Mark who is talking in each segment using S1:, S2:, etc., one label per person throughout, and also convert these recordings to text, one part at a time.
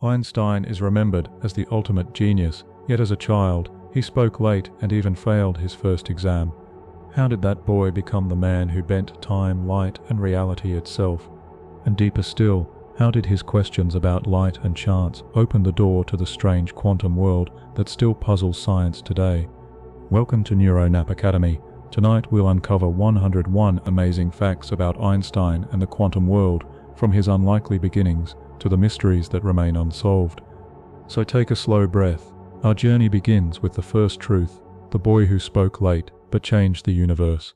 S1: Einstein is remembered as the ultimate genius, yet as a child, he spoke late and even failed his first exam. How did that boy become the man who bent time, light, and reality itself? And deeper still, how did his questions about light and chance open the door to the strange quantum world that still puzzles science today? Welcome to NeuroNap Academy. Tonight we'll uncover 101 amazing facts about Einstein and the quantum world, from his unlikely beginnings to the mysteries that remain unsolved. So take a slow breath. Our journey begins with the first truth, the boy who spoke late but changed the universe.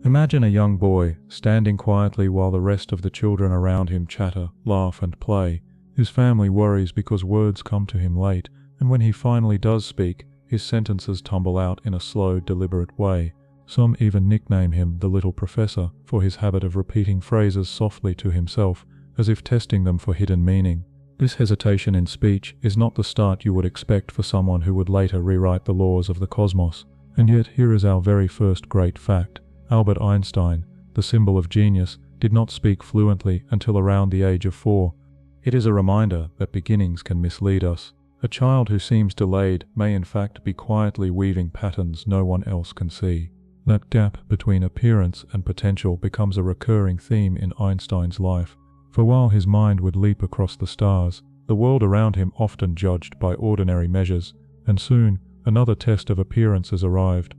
S1: Imagine a young boy standing quietly while the rest of the children around him chatter, laugh, and play. His family worries because words come to him late, and when he finally does speak, his sentences tumble out in a slow, deliberate way. Some even nickname him the Little Professor for his habit of repeating phrases softly to himself, as if testing them for hidden meaning. This hesitation in speech is not the start you would expect for someone who would later rewrite the laws of the cosmos. And yet here is our very first great fact. Albert Einstein, the symbol of genius, did not speak fluently until around the age of 4. It is a reminder that beginnings can mislead us. A child who seems delayed may in fact be quietly weaving patterns no one else can see. That gap between appearance and potential becomes a recurring theme in Einstein's life. For while his mind would leap across the stars, the world around him often judged by ordinary measures, and soon another test of appearances arrived.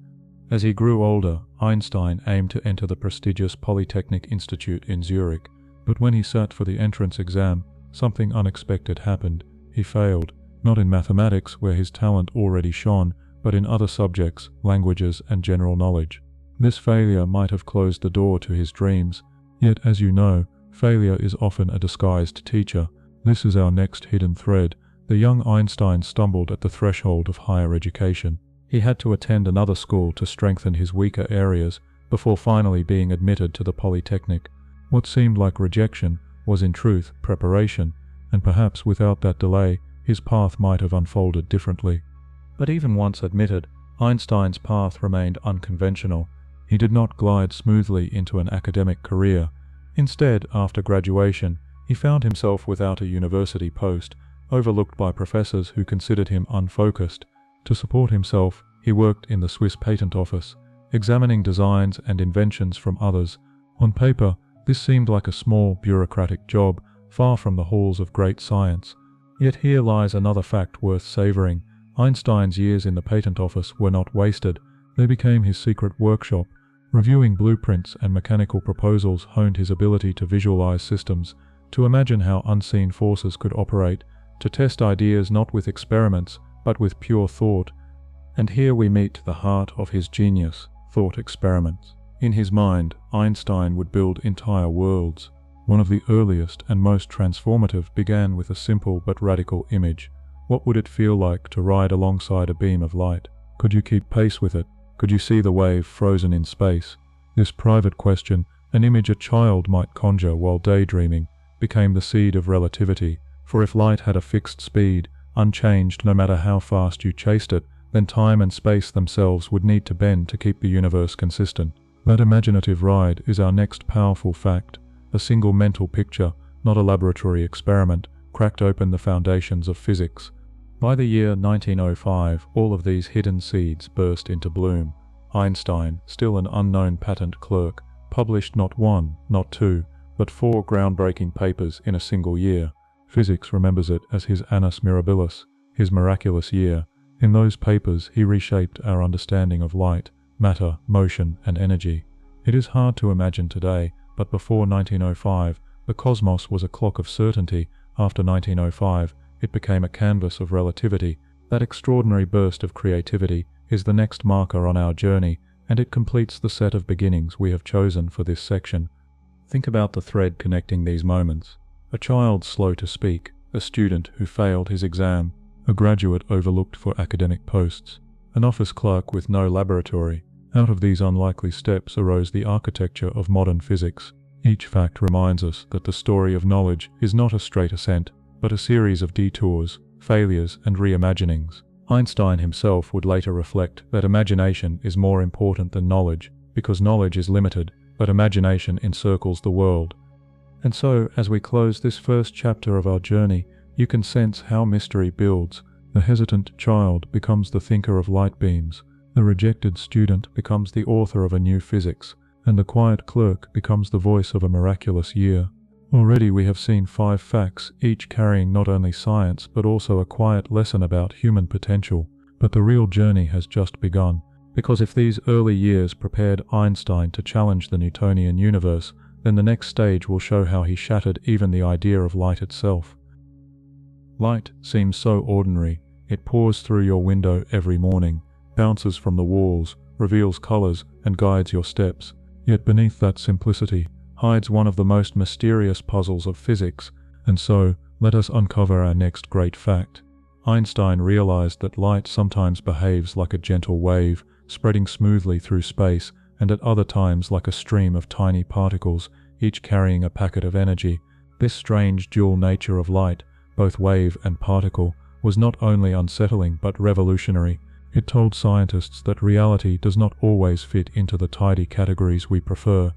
S1: As he grew older, Einstein aimed to enter the prestigious Polytechnic Institute in Zurich, but when he sat for the entrance exam, something unexpected happened. He failed, not in mathematics where his talent already shone, but in other subjects, languages, and general knowledge. This failure might have closed the door to his dreams, yet as you know, failure is often a disguised teacher. This is our next hidden thread. The young Einstein stumbled at the threshold of higher education. He had to attend another school to strengthen his weaker areas before finally being admitted to the Polytechnic. What seemed like rejection was in truth preparation, and perhaps without that delay, his path might have unfolded differently. But even once admitted, Einstein's path remained unconventional. He did not glide smoothly into an academic career. Instead, after graduation, he found himself without a university post, overlooked by professors who considered him unfocused. To support himself, he worked in the Swiss patent office, examining designs and inventions from others. On paper, this seemed like a small, bureaucratic job, far from the halls of great science. Yet here lies another fact worth savoring. Einstein's years in the patent office were not wasted. They became his secret workshop. Reviewing blueprints and mechanical proposals honed his ability to visualize systems, to imagine how unseen forces could operate, to test ideas not with experiments, but with pure thought. And here we meet the heart of his genius, thought experiments. In his mind, Einstein would build entire worlds. One of the earliest and most transformative began with a simple but radical image. What would it feel like to ride alongside a beam of light? Could you keep pace with it? Could you see the wave frozen in space? This private question, an image a child might conjure while daydreaming, became the seed of relativity. For if light had a fixed speed, unchanged no matter how fast you chased it, then time and space themselves would need to bend to keep the universe consistent. That imaginative ride is our next powerful fact. A single mental picture, not a laboratory experiment, cracked open the foundations of physics. By the year 1905, all of these hidden seeds burst into bloom. Einstein, still an unknown patent clerk, published not one, not two, but 4 groundbreaking papers in a single year. Physics remembers it as his annus mirabilis, his miraculous year. In those papers, he reshaped our understanding of light, matter, motion, and energy. It is hard to imagine today, but before 1905, the cosmos was a clock of certainty. After 1905, it became a canvas of relativity. That extraordinary burst of creativity is the next marker on our journey, and it completes the set of beginnings we have chosen for this section. Think about the thread connecting these moments. A child slow to speak, a student who failed his exam, a graduate overlooked for academic posts, an office clerk with no laboratory. Out of these unlikely steps arose the architecture of modern physics. Each fact reminds us that the story of knowledge is not a straight ascent, but a series of detours, failures, and reimaginings. Einstein himself would later reflect that imagination is more important than knowledge, because knowledge is limited, but imagination encircles the world. And so, as we close this first chapter of our journey, you can sense how mystery builds. The hesitant child becomes the thinker of light beams, the rejected student becomes the author of a new physics, and the quiet clerk becomes the voice of a miraculous year. Already we have seen 5 facts, each carrying not only science but also a quiet lesson about human potential. But the real journey has just begun, because if these early years prepared Einstein to challenge the Newtonian universe, then the next stage will show how he shattered even the idea of light itself. Light seems so ordinary. It pours through your window every morning, bounces from the walls, reveals colors, and guides your steps. Yet beneath that simplicity hides one of the most mysterious puzzles of physics, and so let us uncover our next great fact. Einstein realized that light sometimes behaves like a gentle wave, spreading smoothly through space, and at other times like a stream of tiny particles, each carrying a packet of energy. This strange dual nature of light, both wave and particle, was not only unsettling but revolutionary. It told scientists that reality does not always fit into the tidy categories we prefer.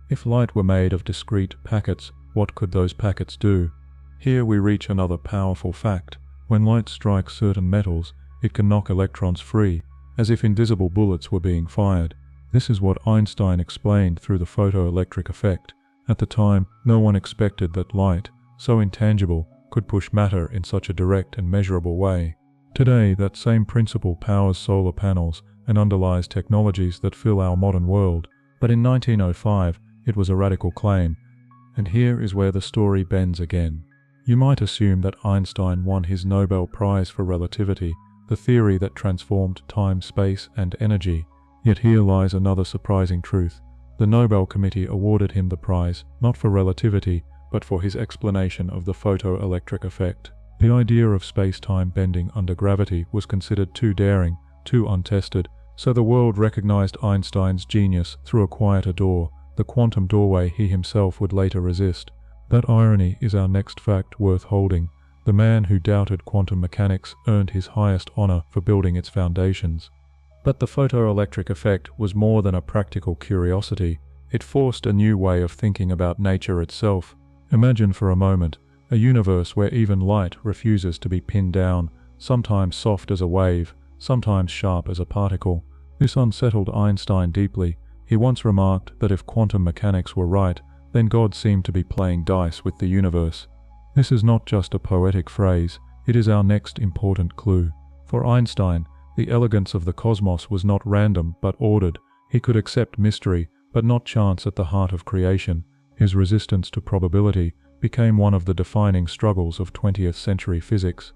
S1: If light were made of discrete packets, what could those packets do? Here we reach another powerful fact. When light strikes certain metals, it can knock electrons free, as if invisible bullets were being fired. This is what Einstein explained through the photoelectric effect. At the time, no one expected that light, so intangible, could push matter in such a direct and measurable way. Today, that same principle powers solar panels and underlies technologies that fill our modern world. But in 1905, it was a radical claim. And here is where the story bends again. You might assume that Einstein won his Nobel Prize for relativity, the theory that transformed time, space, and energy. Yet here lies another surprising truth. The Nobel Committee awarded him the prize, not for relativity, but for his explanation of the photoelectric effect. The idea of space-time bending under gravity was considered too daring, too untested, so the world recognized Einstein's genius through a quieter door, the quantum doorway he himself would later resist. That irony is our next fact worth holding. The man who doubted quantum mechanics earned his highest honor for building its foundations. But the photoelectric effect was more than a practical curiosity. It forced a new way of thinking about nature itself. Imagine for a moment a universe where even light refuses to be pinned down, sometimes soft as a wave, sometimes sharp as a particle. This unsettled Einstein deeply. He once remarked that if quantum mechanics were right, then God seemed to be playing dice with the universe. This is not just a poetic phrase, it is our next important clue. For Einstein, the elegance of the cosmos was not random but ordered. He could accept mystery, but not chance at the heart of creation. His resistance to probability became one of the defining struggles of 20th century physics.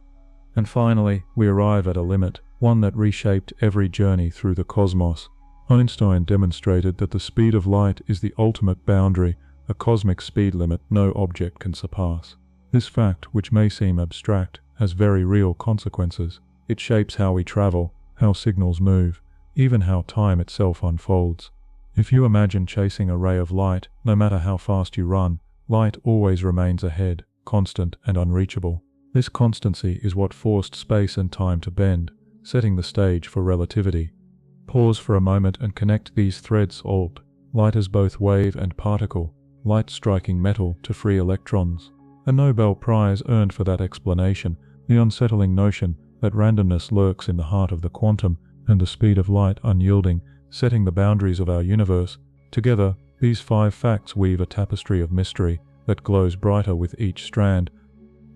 S1: And finally, we arrive at a limit, one that reshaped every journey through the cosmos. Einstein demonstrated that the speed of light is the ultimate boundary, a cosmic speed limit no object can surpass. This fact, which may seem abstract, has very real consequences. It shapes how we travel, how signals move, even how time itself unfolds. If you imagine chasing a ray of light, no matter how fast you run, light always remains ahead, constant and unreachable. This constancy is what forced space and time to bend, setting the stage for relativity. Pause for a moment and connect these threads. Light is both wave and particle, light striking metal to free electrons. A Nobel Prize earned for that explanation, the unsettling notion that randomness lurks in the heart of the quantum, and the speed of light unyielding, setting the boundaries of our universe. Together, these 5 facts weave a tapestry of mystery that glows brighter with each strand.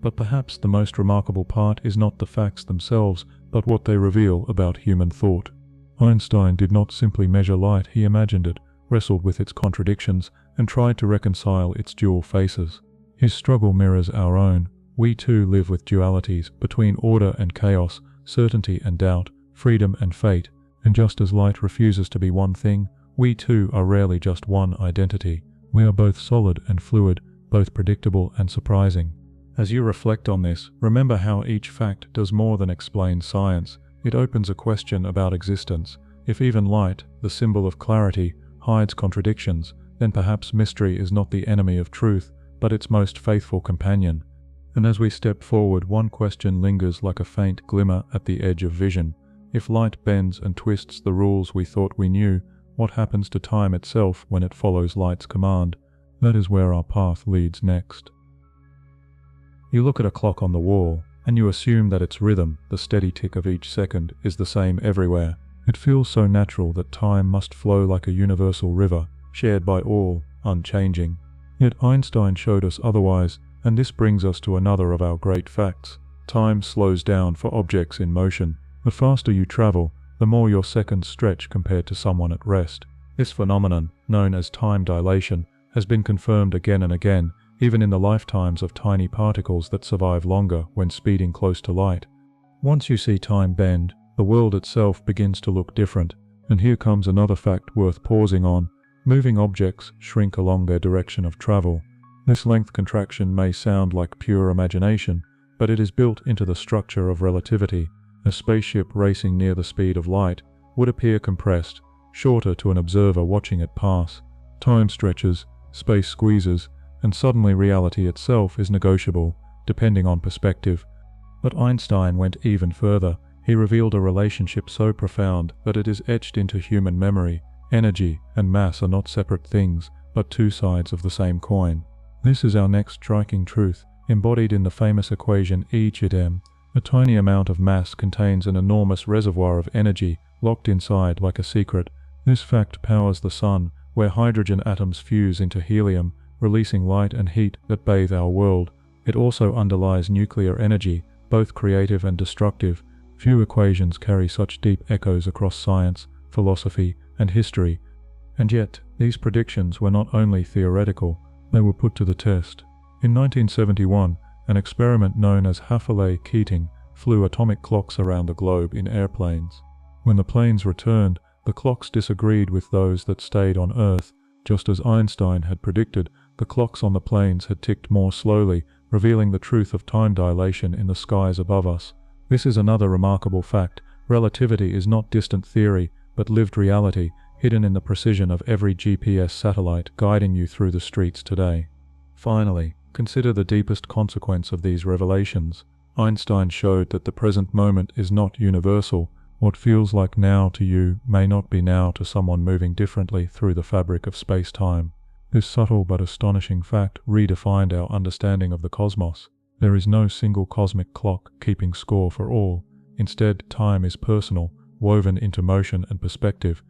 S1: But perhaps the most remarkable part is not the facts themselves, but what they reveal about human thought. Einstein did not simply measure light, he imagined it, wrestled with its contradictions, and tried to reconcile its dual faces. His struggle mirrors our own. We too live with dualities between order and chaos, certainty and doubt, freedom and fate, and just as light refuses to be one thing, we too are rarely just one identity. We are both solid and fluid, both predictable and surprising. As you reflect on this, remember how each fact does more than explain science. It opens a question about existence. If even light, the symbol of clarity, hides contradictions, then perhaps mystery is not the enemy of truth, but its most faithful companion. And as we step forward, one question lingers like a faint glimmer at the edge of vision. If light bends and twists the rules we thought we knew, what happens to time itself when it follows light's command? That is where our path leads next. You look at a clock on the wall, and you assume that its rhythm, the steady tick of each second, is the same everywhere. It feels so natural that time must flow like a universal river, shared by all, unchanging. Yet Einstein showed us otherwise, and this brings us to another of our great facts. Time slows down for objects in motion. The faster you travel, the more your seconds stretch compared to someone at rest. This phenomenon, known as time dilation, has been confirmed again and again, even in the lifetimes of tiny particles that survive longer when speeding close to light. Once you see time bend, the world itself begins to look different, and here comes another fact worth pausing on. Moving objects shrink along their direction of travel. This length contraction may sound like pure imagination, but it is built into the structure of relativity. A spaceship racing near the speed of light would appear compressed, shorter to an observer watching it pass. Time stretches, space squeezes, and suddenly reality itself is negotiable, depending on perspective. But Einstein went even further. He revealed a relationship so profound that it is etched into human memory. Energy and mass are not separate things, but two sides of the same coin. This is our next striking truth, embodied in the famous equation E=m. A tiny amount of mass contains an enormous reservoir of energy, locked inside like a secret. This fact powers the sun, where hydrogen atoms fuse into helium, releasing light and heat that bathe our world. It also underlies nuclear energy, both creative and destructive. Few equations carry such deep echoes across science, philosophy, and history. And yet, these predictions were not only theoretical, they were put to the test. In 1971, an experiment known as Haffley-Keating flew atomic clocks around the globe in airplanes. When the planes returned, the clocks disagreed with those that stayed on Earth. Just as Einstein had predicted, the clocks on the planes had ticked more slowly, revealing the truth of time dilation in the skies above us. This is another remarkable fact. Relativity is not distant theory, but lived reality, hidden in the precision of every GPS satellite guiding you through the streets today. Finally, consider the deepest consequence of these revelations. Einstein showed that the present moment is not universal. What feels like now to you may not be now to someone moving differently through the fabric of space-time. This subtle but astonishing fact redefined our understanding of the cosmos. There is no single cosmic clock keeping score for all. Instead, time is personal, woven into motion and perspective.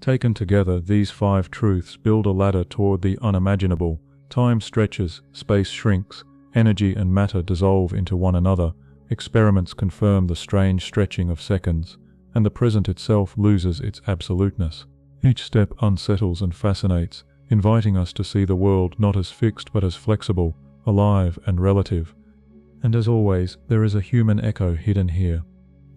S1: Taken together, these 5 truths build a ladder toward the unimaginable. Time stretches, space shrinks, energy and matter dissolve into one another. Experiments confirm the strange stretching of seconds, and the present itself loses its absoluteness. Each step unsettles and fascinates, inviting us to see the world not as fixed but as flexible, alive and relative. And as always, there is a human echo hidden here.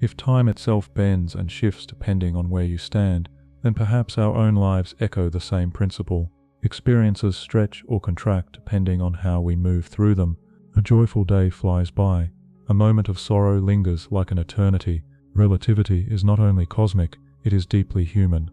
S1: If time itself bends and shifts depending on where you stand, then perhaps our own lives echo the same principle. Experiences stretch or contract depending on how we move through them. A joyful day flies by. A moment of sorrow lingers like an eternity. Relativity is not only cosmic, it is deeply human.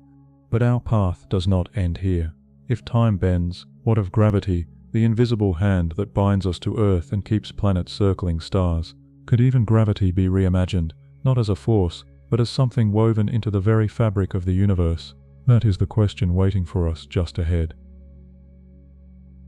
S1: But our path does not end here. If time bends, what of gravity, the invisible hand that binds us to Earth and keeps planets circling stars? Could even gravity be reimagined, not as a force, but as something woven into the very fabric of the universe? That is the question waiting for us just ahead.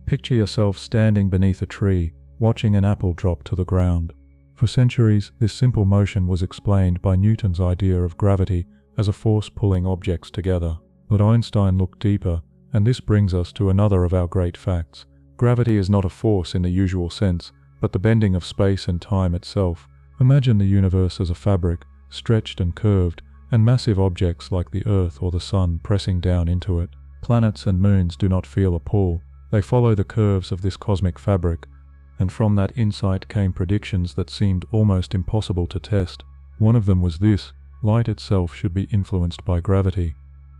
S1: Picture yourself standing beneath a tree, watching an apple drop to the ground. For centuries, this simple motion was explained by Newton's idea of gravity as a force pulling objects together. But Einstein looked deeper, and this brings us to another of our great facts. Gravity is not a force in the usual sense, but the bending of space and time itself. Imagine the universe as a fabric, stretched and curved, and massive objects like the Earth or the Sun pressing down into it. Planets and moons do not feel a pull. They follow the curves of this cosmic fabric, and from that insight came predictions that seemed almost impossible to test. One of them was this: light itself should be influenced by gravity.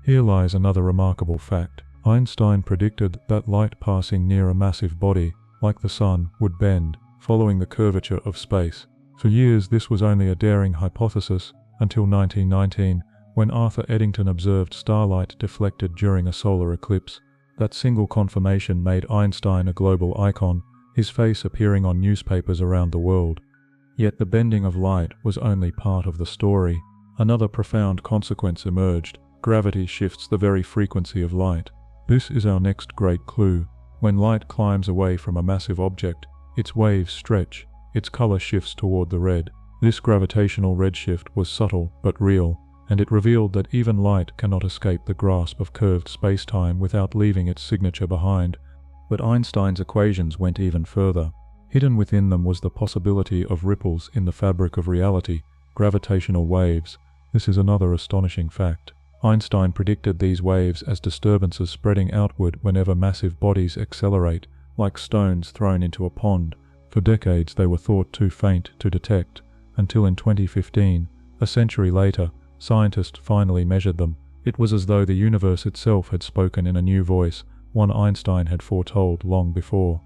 S1: Here lies another remarkable fact. Einstein predicted that light passing near a massive body, like the Sun, would bend, following the curvature of space. For years this was only a daring hypothesis, until 1919, when Arthur Eddington observed starlight deflected during a solar eclipse. That single confirmation made Einstein a global icon, his face appearing on newspapers around the world. Yet the bending of light was only part of the story. Another profound consequence emerged. Gravity shifts the very frequency of light. This is our next great clue. When light climbs away from a massive object, its waves stretch, its color shifts toward the red. This gravitational redshift was subtle but real, and it revealed that even light cannot escape the grasp of curved spacetime without leaving its signature behind. But Einstein's equations went even further. Hidden within them was the possibility of ripples in the fabric of reality, gravitational waves. This is another astonishing fact. Einstein predicted these waves as disturbances spreading outward whenever massive bodies accelerate, like stones thrown into a pond. For decades they were thought too faint to detect, until in 2015, a century later, scientists finally measured them. It was as though the universe itself had spoken in a new voice, one Einstein had foretold long before.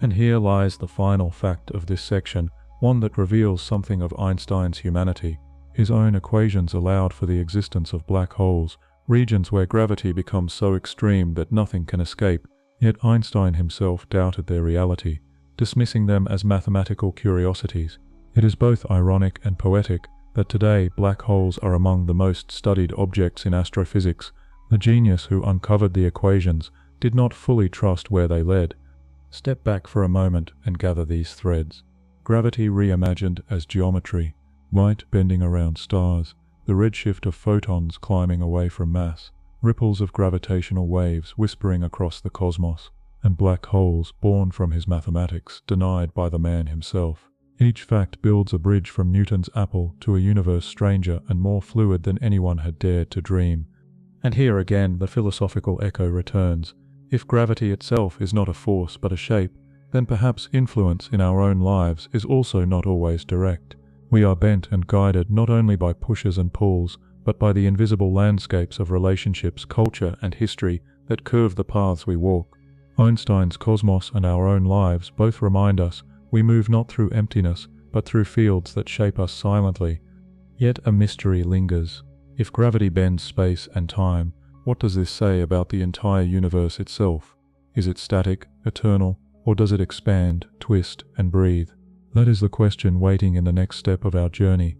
S1: And here lies the final fact of this section, one that reveals something of Einstein's humanity. His own equations allowed for the existence of black holes, regions where gravity becomes so extreme that nothing can escape, yet Einstein himself doubted their reality, dismissing them as mathematical curiosities. It is both ironic and poetic that today black holes are among the most studied objects in astrophysics. The genius who uncovered the equations did not fully trust where they led. Step back for a moment and gather these threads. Gravity reimagined as geometry, light bending around stars, the redshift of photons climbing away from mass, ripples of gravitational waves whispering across the cosmos, and black holes born from his mathematics denied by the man himself. Each fact builds a bridge from Newton's apple to a universe stranger and more fluid than anyone had dared to dream. And here again the philosophical echo returns. If gravity itself is not a force but a shape, then perhaps influence in our own lives is also not always direct. We are bent and guided not only by pushes and pulls, but by the invisible landscapes of relationships, culture, and history that curve the paths we walk. Einstein's cosmos and our own lives both remind us we move not through emptiness, but through fields that shape us silently. Yet a mystery lingers. If gravity bends space and time, what does this say about the entire universe itself? Is it static, eternal, or does it expand, twist, and breathe? That is the question waiting in the next step of our journey.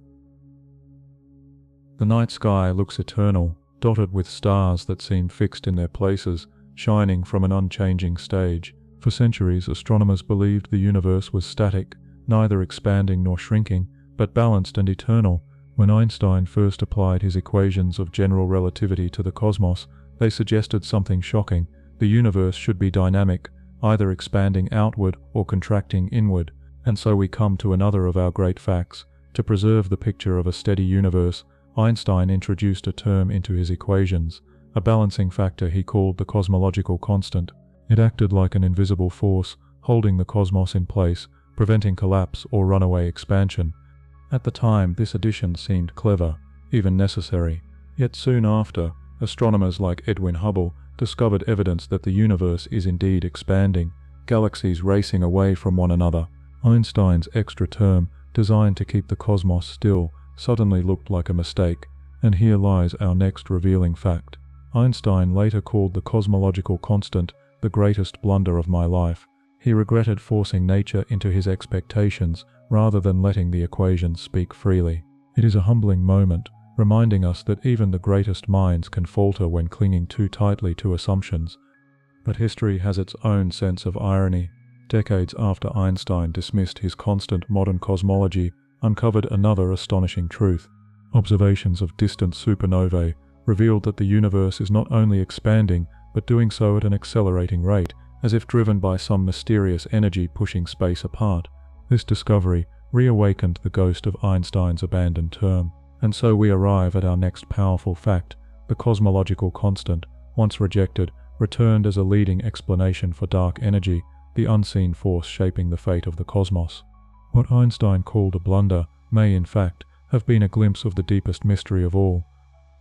S1: The night sky looks eternal, dotted with stars that seem fixed in their places, shining from an unchanging stage. For centuries, astronomers believed the universe was static, neither expanding nor shrinking, but balanced and eternal. When Einstein first applied his equations of general relativity to the cosmos, they suggested something shocking. The universe should be dynamic, either expanding outward or contracting inward. And so we come to another of our great facts. To preserve the picture of a steady universe, Einstein introduced a term into his equations, a balancing factor he called the cosmological constant. It acted like an invisible force, holding the cosmos in place, preventing collapse or runaway expansion. At the time, this addition seemed clever, even necessary. Yet soon after, astronomers like Edwin Hubble discovered evidence that the universe is indeed expanding, galaxies racing away from one another. Einstein's extra term, designed to keep the cosmos still, suddenly looked like a mistake, and here lies our next revealing fact. Einstein later called the cosmological constant the greatest blunder of my life. He regretted forcing nature into his expectations rather than letting the equations speak freely. It is a humbling moment, reminding us that even the greatest minds can falter when clinging too tightly to assumptions. But history has its own sense of irony. Decades after Einstein dismissed his constant modern cosmology, uncovered another astonishing truth. Observations of distant supernovae revealed that the universe is not only expanding, but doing so at an accelerating rate, as if driven by some mysterious energy pushing space apart. This discovery reawakened the ghost of Einstein's abandoned term, and so we arrive at our next powerful fact. The cosmological constant, once rejected, returned as a leading explanation for dark energy, the unseen force shaping the fate of the cosmos. What Einstein called a blunder may, in fact, have been a glimpse of the deepest mystery of all.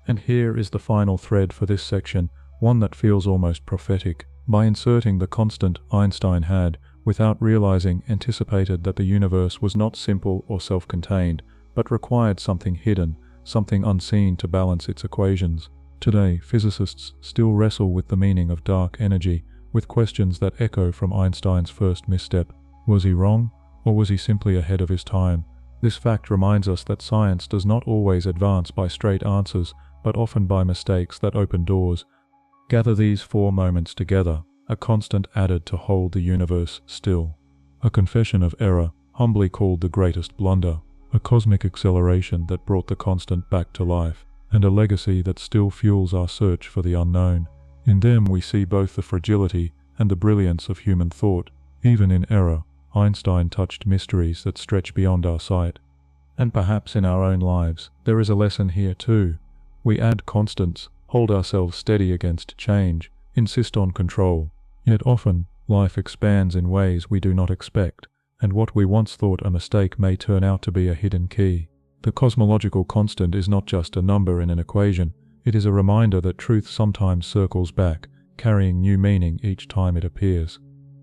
S1: And here is the final thread for this section, one that feels almost prophetic. By inserting the constant, Einstein had, without realizing, anticipated that the universe was not simple or self-contained, but required something hidden, something unseen to balance its equations. Today, physicists still wrestle with the meaning of dark energy, with questions that echo from Einstein's first misstep. Was he wrong, or was he simply ahead of his time? This fact reminds us that science does not always advance by straight answers, but often by mistakes that open doors. Gather these 4 moments together: a constant added to hold the universe still. A confession of error, humbly called the greatest blunder, a cosmic acceleration that brought the constant back to life, and a legacy that still fuels our search for the unknown. In them we see both the fragility and the brilliance of human thought. Even in error, Einstein touched mysteries that stretch beyond our sight. And perhaps in our own lives, there is a lesson here too. We add constants, hold ourselves steady against change, insist on control. Yet often, life expands in ways we do not expect, and what we once thought a mistake may turn out to be a hidden key. The cosmological constant is not just a number in an equation, it is a reminder that truth sometimes circles back, carrying new meaning each time it appears.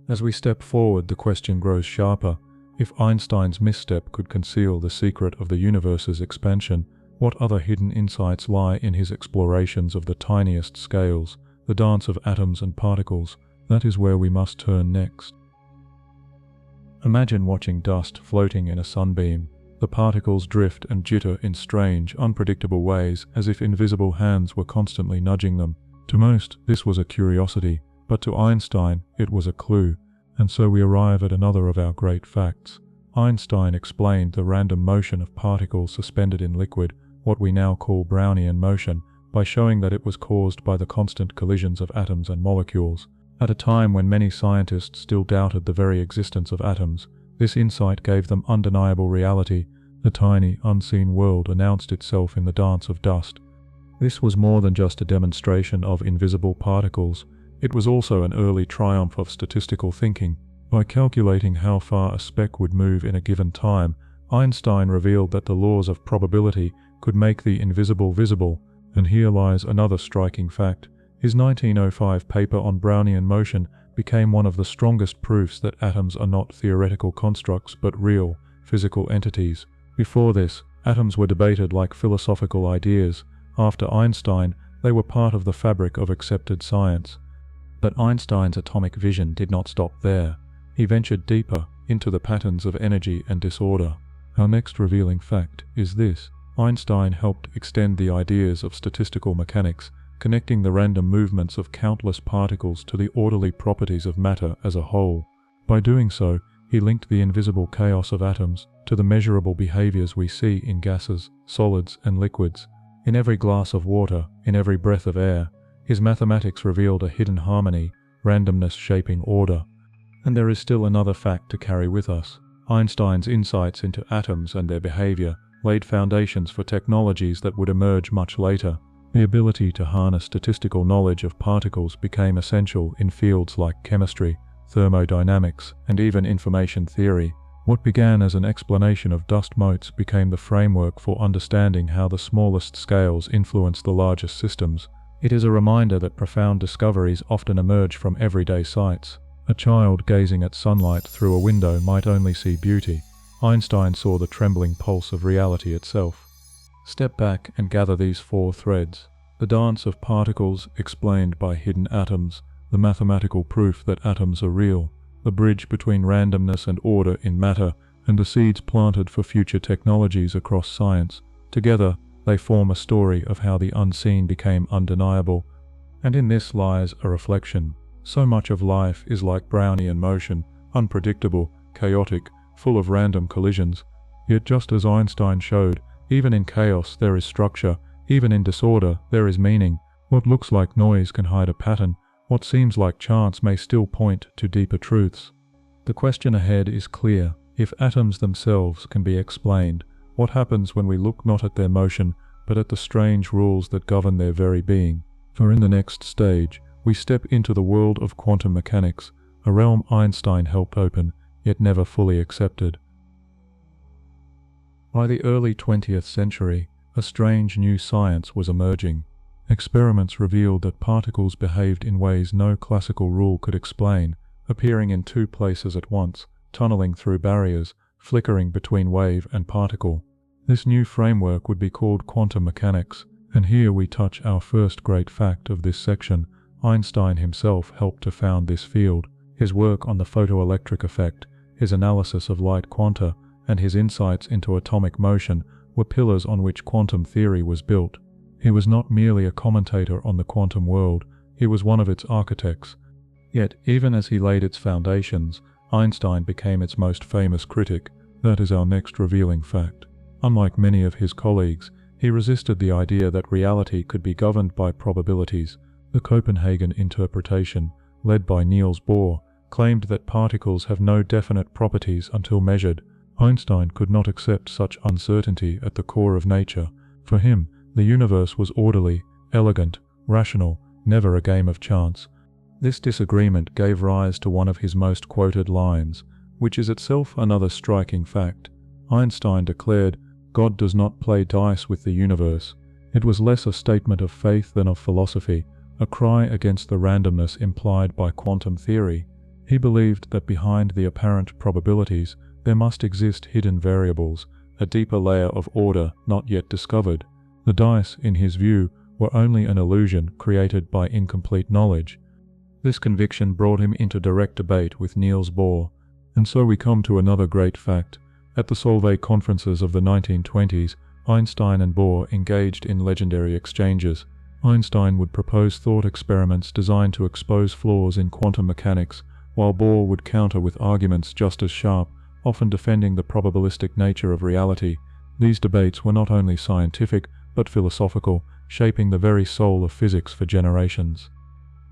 S1: As we step forward, the question grows sharper. If Einstein's misstep could conceal the secret of the universe's expansion, what other hidden insights lie in his explorations of the tiniest scales, the dance of atoms and particles? That is where we must turn next. Imagine watching dust floating in a sunbeam. The particles drift and jitter in strange, unpredictable ways, as if invisible hands were constantly nudging them. To most, this was a curiosity, but to Einstein, it was a clue. And so we arrive at another of our great facts. Einstein explained the random motion of particles suspended in liquid, what we now call Brownian motion, by showing that it was caused by the constant collisions of atoms and molecules. At a time when many scientists still doubted the very existence of atoms, this insight gave them undeniable reality. The tiny, unseen world announced itself in the dance of dust. This was more than just a demonstration of invisible particles. It was also an early triumph of statistical thinking. By calculating how far a speck would move in a given time, Einstein revealed that the laws of probability could make the invisible visible. And here lies another striking fact. His 1905 paper on Brownian motion became one of the strongest proofs that atoms are not theoretical constructs but real, physical entities. Before this, atoms were debated like philosophical ideas. After Einstein, they were part of the fabric of accepted science. But Einstein's atomic vision did not stop there. He ventured deeper into the patterns of energy and disorder. Our next revealing fact is this. Einstein helped extend the ideas of statistical mechanics, connecting the random movements of countless particles to the orderly properties of matter as a whole. By doing so, he linked the invisible chaos of atoms to the measurable behaviors we see in gases, solids, and liquids. In every glass of water, in every breath of air, his mathematics revealed a hidden harmony, randomness shaping order. And there is still another fact to carry with us. Einstein's insights into atoms and their behavior laid foundations for technologies that would emerge much later. The ability to harness statistical knowledge of particles became essential in fields like chemistry, thermodynamics, and even information theory. What began as an explanation of dust motes became the framework for understanding how the smallest scales influence the largest systems. It is a reminder that profound discoveries often emerge from everyday sights. A child gazing at sunlight through a window might only see beauty. Einstein saw the trembling pulse of reality itself. Step back and gather these four threads. The dance of particles explained by hidden atoms, the mathematical proof that atoms are real, the bridge between randomness and order in matter, and the seeds planted for future technologies across science. Together, they form a story of how the unseen became undeniable. And in this lies a reflection. So much of life is like Brownian motion, unpredictable, chaotic, full of random collisions. Yet just as Einstein showed, even in chaos there is structure, even in disorder there is meaning. What looks like noise can hide a pattern. What seems like chance may still point to deeper truths. The question ahead is clear. If atoms themselves can be explained, what happens when we look not at their motion, but at the strange rules that govern their very being? For in the next stage, we step into the world of quantum mechanics, a realm Einstein helped open, yet never fully accepted. By the early 20th century, a strange new science was emerging. Experiments revealed that particles behaved in ways no classical rule could explain, appearing in two places at once, tunneling through barriers, flickering between wave and particle. This new framework would be called quantum mechanics, and here we touch our first great fact of this section. Einstein himself helped to found this field. His work on the photoelectric effect, his analysis of light quanta, and his insights into atomic motion were pillars on which quantum theory was built. He was not merely a commentator on the quantum world, he was one of its architects. Yet, even as he laid its foundations, Einstein became its most famous critic. That is our next revealing fact. Unlike many of his colleagues, he resisted the idea that reality could be governed by probabilities. The Copenhagen interpretation, led by Niels Bohr, claimed that particles have no definite properties until measured. Einstein could not accept such uncertainty at the core of nature. For him, the universe was orderly, elegant, rational, never a game of chance. This disagreement gave rise to one of his most quoted lines, which is itself another striking fact. Einstein declared, "God does not play dice with the universe." It was less a statement of faith than of philosophy, a cry against the randomness implied by quantum theory. He believed that behind the apparent probabilities there must exist hidden variables, a deeper layer of order not yet discovered. The dice, in his view, were only an illusion created by incomplete knowledge. This conviction brought him into direct debate with Niels Bohr. And so we come to another great fact. At the Solvay conferences of the 1920s, Einstein and Bohr engaged in legendary exchanges. Einstein would propose thought experiments designed to expose flaws in quantum mechanics, while Bohr would counter with arguments just as sharp, often defending the probabilistic nature of reality. These debates were not only scientific, but philosophical, shaping the very soul of physics for generations.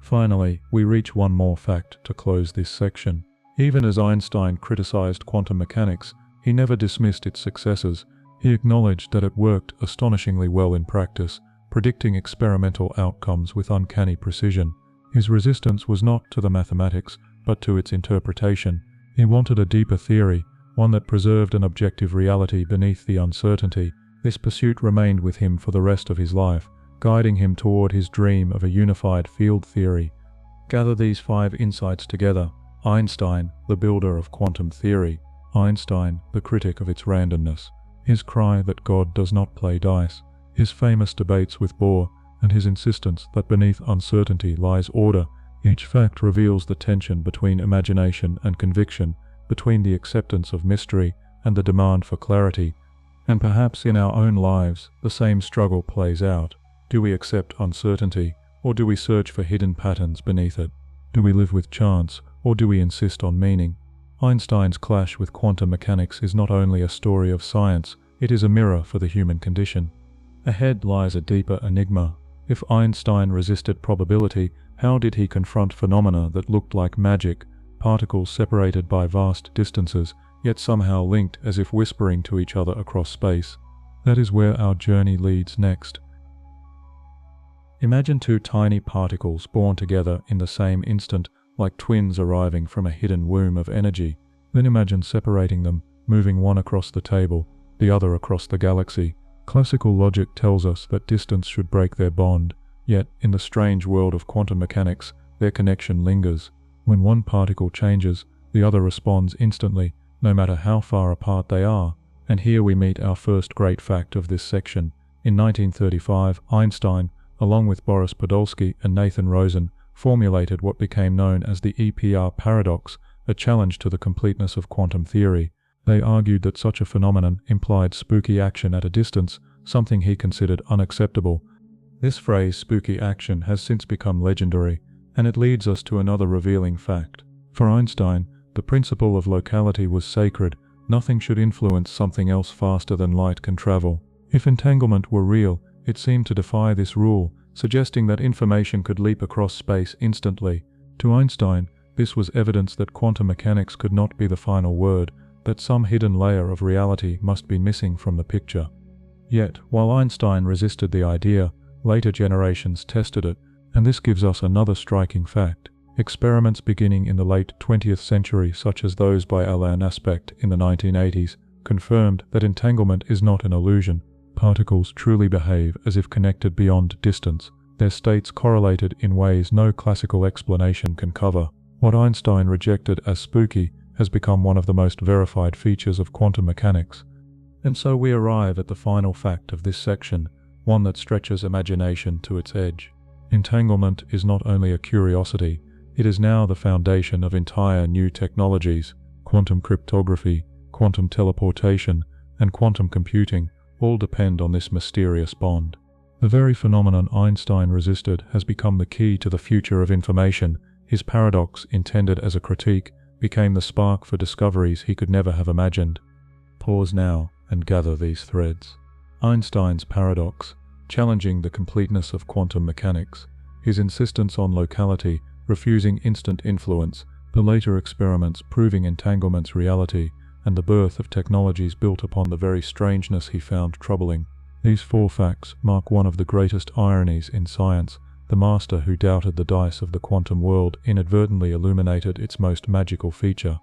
S1: Finally, we reach one more fact to close this section. Even as Einstein criticized quantum mechanics, he never dismissed its successes. He acknowledged that it worked astonishingly well in practice, predicting experimental outcomes with uncanny precision. His resistance was not to the mathematics, but to its interpretation. He wanted a deeper theory, one that preserved an objective reality beneath the uncertainty. This pursuit remained with him for the rest of his life, guiding him toward his dream of a unified field theory. Gather these 5 insights together: Einstein, the builder of quantum theory; Einstein, the critic of its randomness; his cry that God does not play dice; his famous debates with Bohr; and his insistence that beneath uncertainty lies order. Each fact reveals the tension between imagination and conviction, between the acceptance of mystery and the demand for clarity. And perhaps in our own lives, the same struggle plays out. Do we accept uncertainty, or do we search for hidden patterns beneath it? Do we live with chance, or do we insist on meaning? Einstein's clash with quantum mechanics is not only a story of science, it is a mirror for the human condition. Ahead lies a deeper enigma. If Einstein resisted probability, how did he confront phenomena that looked like magic, particles separated by vast distances, yet somehow linked as if whispering to each other across space? That is where our journey leads next. Imagine 2 tiny particles born together in the same instant, like twins arriving from a hidden womb of energy. Then imagine separating them, moving one across the table, the other across the galaxy. Classical logic tells us that distance should break their bond, yet in the strange world of quantum mechanics, their connection lingers. When one particle changes, the other responds instantly, no matter how far apart they are. And here we meet our first great fact of this section. In 1935, Einstein, along with Boris Podolsky and Nathan Rosen, formulated what became known as the EPR paradox, a challenge to the completeness of quantum theory. They argued that such a phenomenon implied spooky action at a distance, something he considered unacceptable. This phrase, spooky action, has since become legendary, and it leads us to another revealing fact. For Einstein, the principle of locality was sacred. Nothing should influence something else faster than light can travel. If entanglement were real, it seemed to defy this rule, suggesting that information could leap across space instantly. To Einstein, this was evidence that quantum mechanics could not be the final word, that some hidden layer of reality must be missing from the picture. Yet, while Einstein resisted the idea, later generations tested it, and this gives us another striking fact. Experiments beginning in the late 20th century, such as those by Alain Aspect in the 1980s, confirmed that entanglement is not an illusion. Particles truly behave as if connected beyond distance. Their states correlated in ways no classical explanation can cover. What Einstein rejected as spooky has become one of the most verified features of quantum mechanics. And so we arrive at the final fact of this section, one that stretches imagination to its edge. Entanglement is not only a curiosity, it is now the foundation of entire new technologies. Quantum cryptography, quantum teleportation, and quantum computing all depend on this mysterious bond. The very phenomenon Einstein resisted has become the key to the future of information. His paradox, intended as a critique, became the spark for discoveries he could never have imagined. Pause now and gather these threads. Einstein's paradox, challenging the completeness of quantum mechanics, his insistence on locality, refusing instant influence, the later experiments proving entanglement's reality, and the birth of technologies built upon the very strangeness he found troubling. These four facts mark one of the greatest ironies in science. The master who doubted the dice of the quantum world inadvertently illuminated its most magical feature.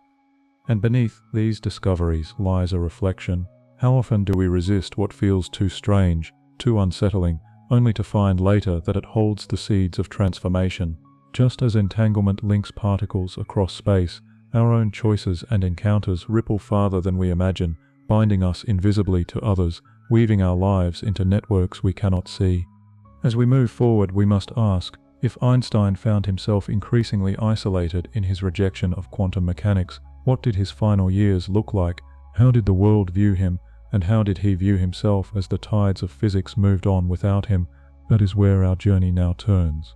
S1: And beneath these discoveries lies a reflection. How often do we resist what feels too strange, too unsettling, only to find later that it holds the seeds of transformation? Just as entanglement links particles across space, our own choices and encounters ripple farther than we imagine, binding us invisibly to others, weaving our lives into networks we cannot see. As we move forward, we must ask, if Einstein found himself increasingly isolated in his rejection of quantum mechanics, what did his final years look like? How did the world view him, and how did he view himself as the tides of physics moved on without him? That is where our journey now turns.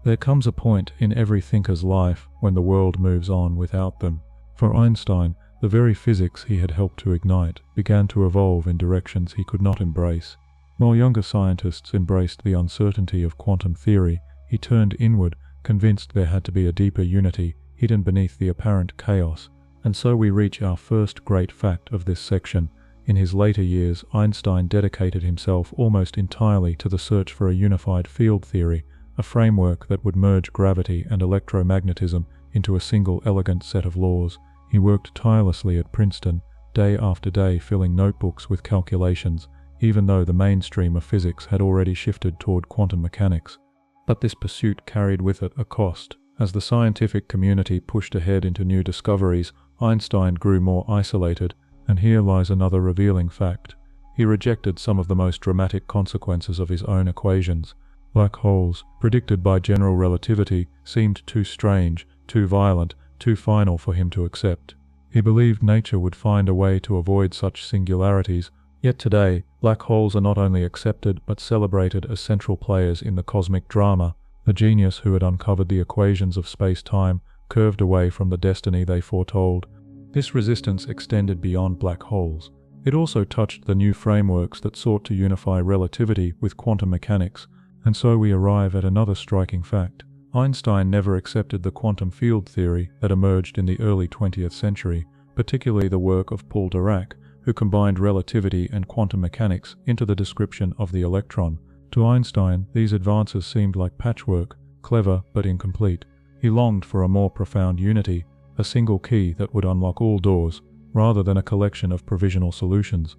S1: There comes a point in every thinker's life when the world moves on without them. For Einstein, the very physics he had helped to ignite began to evolve in directions he could not embrace. While younger scientists embraced the uncertainty of quantum theory, he turned inward, convinced there had to be a deeper unity hidden beneath the apparent chaos. And so we reach our first great fact of this section. In his later years, Einstein dedicated himself almost entirely to the search for a unified field theory, a framework that would merge gravity and electromagnetism into a single elegant set of laws. He worked tirelessly at Princeton, day after day filling notebooks with calculations, even though the mainstream of physics had already shifted toward quantum mechanics. But this pursuit carried with it a cost. As the scientific community pushed ahead into new discoveries, Einstein grew more isolated, and here lies another revealing fact. He rejected some of the most dramatic consequences of his own equations. Black holes, predicted by general relativity, seemed too strange, too violent, too final for him to accept. He believed nature would find a way to avoid such singularities. Yet today, black holes are not only accepted but celebrated as central players in the cosmic drama. The genius who had uncovered the equations of space-time curved away from the destiny they foretold. This resistance extended beyond black holes. It also touched the new frameworks that sought to unify relativity with quantum mechanics. And so we arrive at another striking fact. Einstein never accepted the quantum field theory that emerged in the early 20th century, particularly the work of Paul Dirac, who combined relativity and quantum mechanics into the description of the electron. To Einstein, these advances seemed like patchwork, clever but incomplete. He longed for a more profound unity, a single key that would unlock all doors, rather than a collection of provisional solutions.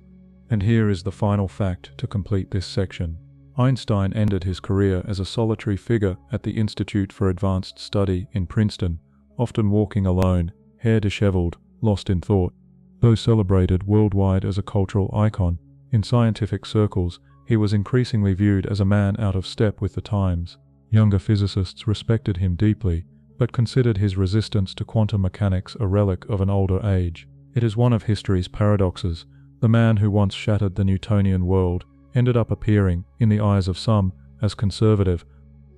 S1: And here is the final fact to complete this section. Einstein ended his career as a solitary figure at the Institute for Advanced Study in Princeton, often walking alone, hair disheveled, lost in thought. Though celebrated worldwide as a cultural icon, in scientific circles, he was increasingly viewed as a man out of step with the times. Younger physicists respected him deeply, but considered his resistance to quantum mechanics a relic of an older age. It is one of history's paradoxes. The man who once shattered the Newtonian world ended up appearing, in the eyes of some, as conservative.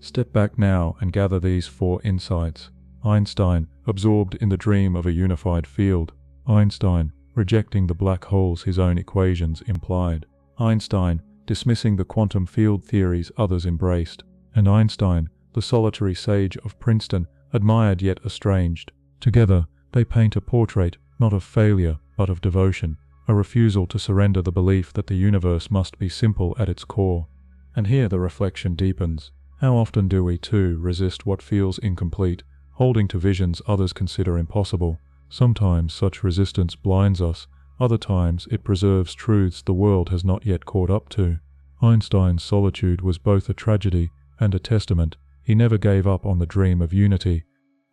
S1: Step back now and gather these four insights. Einstein, absorbed in the dream of a unified field. Einstein, rejecting the black holes his own equations implied. Einstein, dismissing the quantum field theories others embraced. And Einstein, the solitary sage of Princeton, admired yet estranged. Together, they paint a portrait not of failure, but of devotion, a refusal to surrender the belief that the universe must be simple at its core. And here the reflection deepens. How often do we too resist what feels incomplete, holding to visions others consider impossible? Sometimes such resistance blinds us, other times it preserves truths the world has not yet caught up to. Einstein's solitude was both a tragedy and a testament. He never gave up on the dream of unity.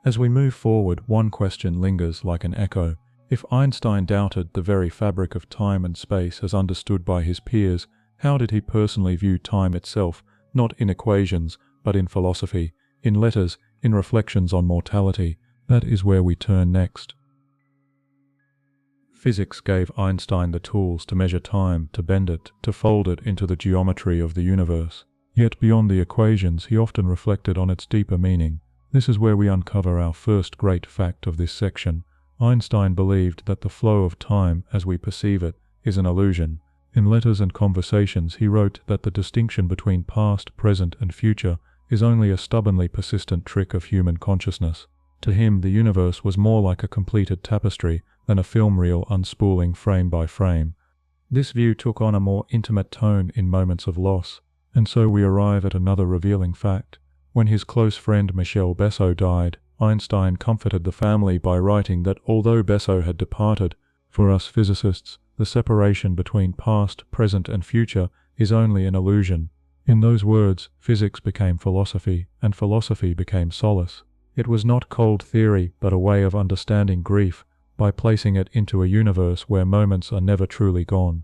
S1: As we move forward, one question lingers like an echo. If Einstein doubted the very fabric of time and space as understood by his peers, how did he personally view time itself, not in equations, but in philosophy, in letters, in reflections on mortality? That is where we turn next. Physics gave Einstein the tools to measure time, to bend it, to fold it into the geometry of the universe. Yet beyond the equations, he often reflected on its deeper meaning. This is where we uncover our first great fact of this section. Einstein believed that the flow of time, as we perceive it, is an illusion. In letters and conversations, he wrote that the distinction between past, present, and future is only a stubbornly persistent trick of human consciousness. To him, the universe was more like a completed tapestry than a film reel unspooling frame by frame. This view took on a more intimate tone in moments of loss, and so we arrive at another revealing fact. When his close friend Michel Besso died, Einstein comforted the family by writing that although Besso had departed, for us physicists, the separation between past, present, and future is only an illusion. In those words, physics became philosophy, and philosophy became solace. It was not cold theory, but a way of understanding grief, by placing it into a universe where moments are never truly gone.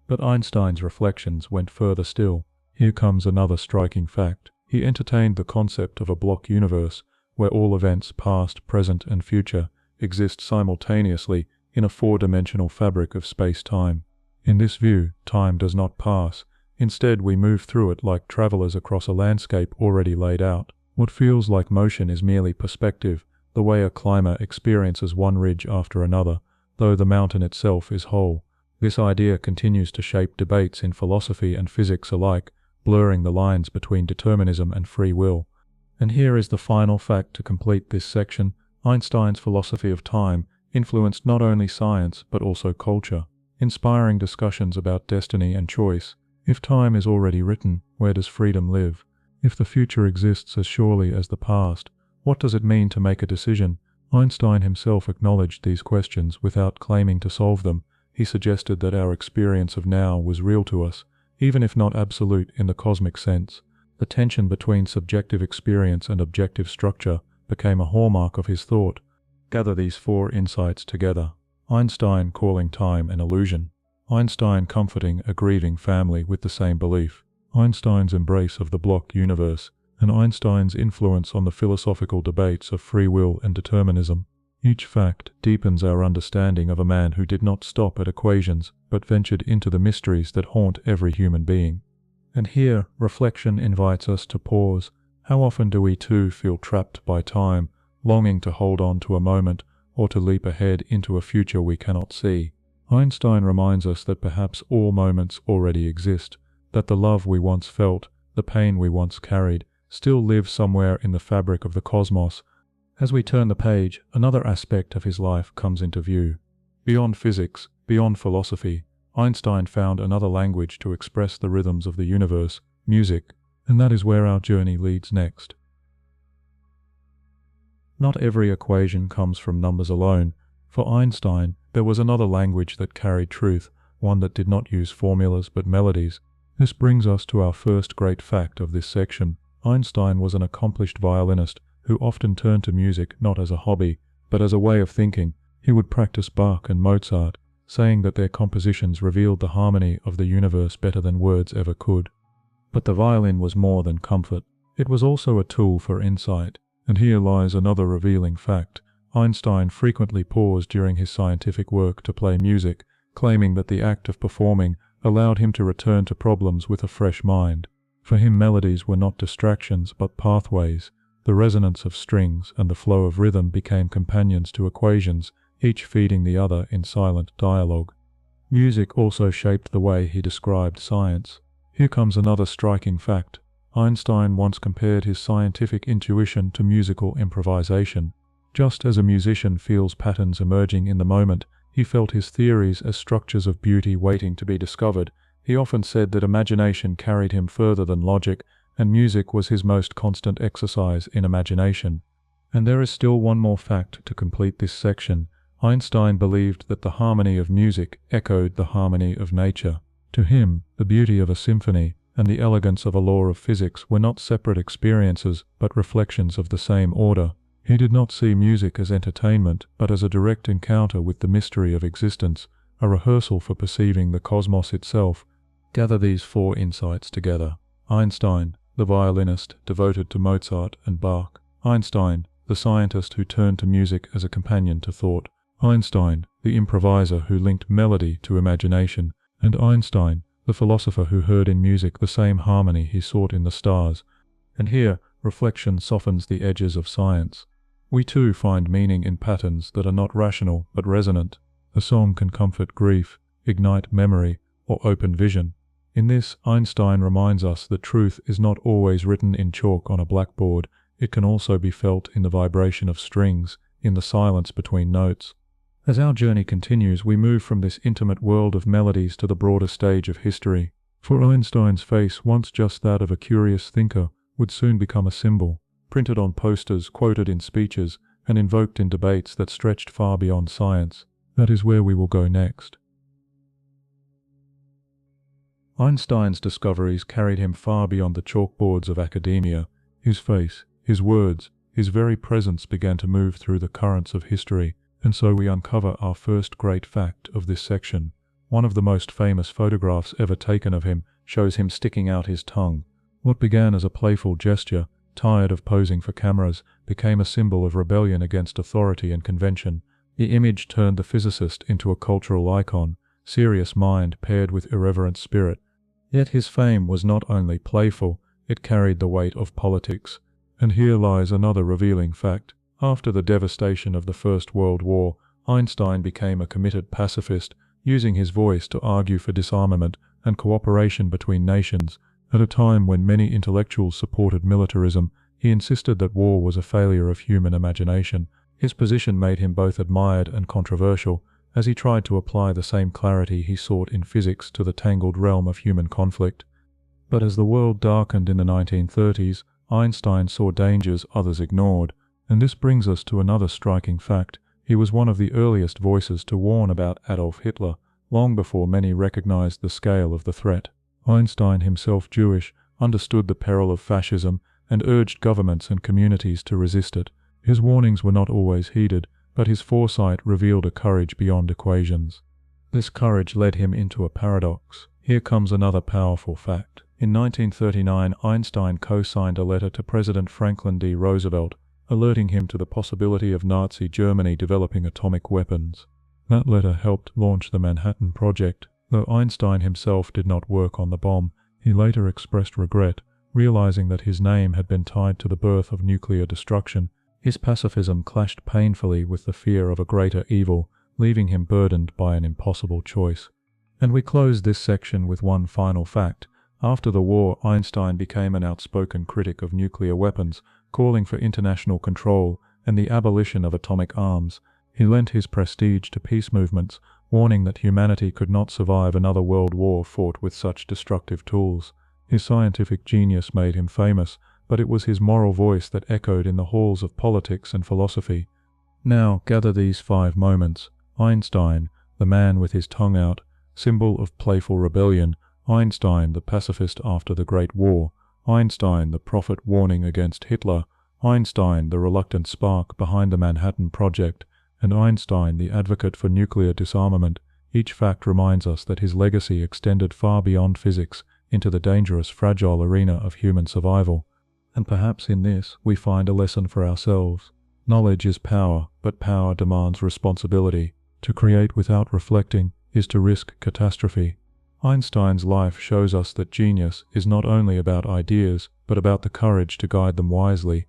S1: But Einstein's reflections went further still. Here comes another striking fact. He entertained the concept of a block universe, where all events, past, present, and future, exist simultaneously in a four-dimensional fabric of space-time. In this view, time does not pass. Instead, we move through it like travelers across a landscape already laid out. What feels like motion is merely perspective, the way a climber experiences one ridge after another, though the mountain itself is whole. This idea continues to shape debates in philosophy and physics alike, blurring the lines between determinism and free will. And here is the final fact to complete this section. Einstein's philosophy of time influenced not only science but also culture, inspiring discussions about destiny and choice. If time is already written, where does freedom live? If the future exists as surely as the past, what does it mean to make a decision? Einstein himself acknowledged these questions without claiming to solve them. He suggested that our experience of now was real to us, even if not absolute in the cosmic sense. The tension between subjective experience and objective structure became a hallmark of his thought. Gather these four insights together. Einstein calling time an illusion. Einstein comforting a grieving family with the same belief. Einstein's embrace of the block universe, and Einstein's influence on the philosophical debates of free will and determinism. Each fact deepens our understanding of a man who did not stop at equations, but ventured into the mysteries that haunt every human being. And here, reflection invites us to pause. How often do we too feel trapped by time, longing to hold on to a moment, or to leap ahead into a future we cannot see? Einstein reminds us that perhaps all moments already exist, that the love we once felt, the pain we once carried, still live somewhere in the fabric of the cosmos. As we turn the page, another aspect of his life comes into view. Beyond physics, beyond philosophy, Einstein found another language to express the rhythms of the universe, music, and that is where our journey leads next. Not every equation comes from numbers alone. For Einstein, there was another language that carried truth, one that did not use formulas but melodies. This brings us to our first great fact of this section. Einstein was an accomplished violinist who often turned to music not as a hobby, but as a way of thinking. He would practice Bach and Mozart, saying that their compositions revealed the harmony of the universe better than words ever could. But the violin was more than comfort. It was also a tool for insight. And here lies another revealing fact. Einstein frequently paused during his scientific work to play music, claiming that the act of performing allowed him to return to problems with a fresh mind. For him, melodies were not distractions but pathways. The resonance of strings and the flow of rhythm became companions to equations, each feeding the other in silent dialogue. Music also shaped the way he described science. Here comes another striking fact. Einstein once compared his scientific intuition to musical improvisation. Just as a musician feels patterns emerging in the moment, he felt his theories as structures of beauty waiting to be discovered. He often said that imagination carried him further than logic, and music was his most constant exercise in imagination. And there is still one more fact to complete this section. Einstein believed that the harmony of music echoed the harmony of nature. To him, the beauty of a symphony and the elegance of a law of physics were not separate experiences, but reflections of the same order. He did not see music as entertainment, but as a direct encounter with the mystery of existence, a rehearsal for perceiving the cosmos itself. Gather these four insights together. Einstein, the violinist devoted to Mozart and Bach. Einstein, the scientist who turned to music as a companion to thought. Einstein, the improviser who linked melody to imagination. And Einstein, the philosopher who heard in music the same harmony he sought in the stars. And here, reflection softens the edges of science. We too find meaning in patterns that are not rational but resonant. A song can comfort grief, ignite memory, or open vision. In this, Einstein reminds us that truth is not always written in chalk on a blackboard. It can also be felt in the vibration of strings, in the silence between notes. As our journey continues, we move from this intimate world of melodies to the broader stage of history. For Einstein's face, once just that of a curious thinker, would soon become a symbol, printed on posters, quoted in speeches, and invoked in debates that stretched far beyond science. That is where we will go next. Einstein's discoveries carried him far beyond the chalkboards of academia. His face, his words, his very presence began to move through the currents of history, and so we uncover our first great fact of this section. One of the most famous photographs ever taken of him shows him sticking out his tongue. What began as a playful gesture, tired of posing for cameras, became a symbol of rebellion against authority and convention. The image turned the physicist into a cultural icon, serious mind paired with irreverent spirit. Yet his fame was not only playful, it carried the weight of politics. And here lies another revealing fact. After the devastation of the First World War, Einstein became a committed pacifist, using his voice to argue for disarmament and cooperation between nations. At a time when many intellectuals supported militarism, he insisted that war was a failure of human imagination. His position made him both admired and controversial, as he tried to apply the same clarity he sought in physics to the tangled realm of human conflict. But as the world darkened in the 1930s, Einstein saw dangers others ignored, and this brings us to another striking fact. He was one of the earliest voices to warn about Adolf Hitler, long before many recognized the scale of the threat. Einstein, himself Jewish, understood the peril of fascism and urged governments and communities to resist it. His warnings were not always heeded, but his foresight revealed a courage beyond equations. This courage led him into a paradox. Here comes another powerful fact. In 1939, Einstein co-signed a letter to President Franklin D. Roosevelt, alerting him to the possibility of Nazi Germany developing atomic weapons. That letter helped launch the Manhattan Project. Though Einstein himself did not work on the bomb, he later expressed regret, realizing that his name had been tied to the birth of nuclear destruction. His pacifism clashed painfully with the fear of a greater evil, leaving him burdened by an impossible choice. And we close this section with one final fact. After the war, Einstein became an outspoken critic of nuclear weapons, calling for international control and the abolition of atomic arms. He lent his prestige to peace movements, warning that humanity could not survive another world war fought with such destructive tools. His scientific genius made him famous, but it was his moral voice that echoed in the halls of politics and philosophy. Now gather these 5 moments. Einstein, the man with his tongue out, symbol of playful rebellion. Einstein, the pacifist after the Great War. Einstein, the prophet warning against Hitler. Einstein, the reluctant spark behind the Manhattan Project. And Einstein, the advocate for nuclear disarmament. Each fact reminds us that his legacy extended far beyond physics into the dangerous, fragile arena of human survival. And perhaps in this we find a lesson for ourselves. Knowledge is power, but power demands responsibility. To create without reflecting is to risk catastrophe. Einstein's life shows us that genius is not only about ideas, but about the courage to guide them wisely.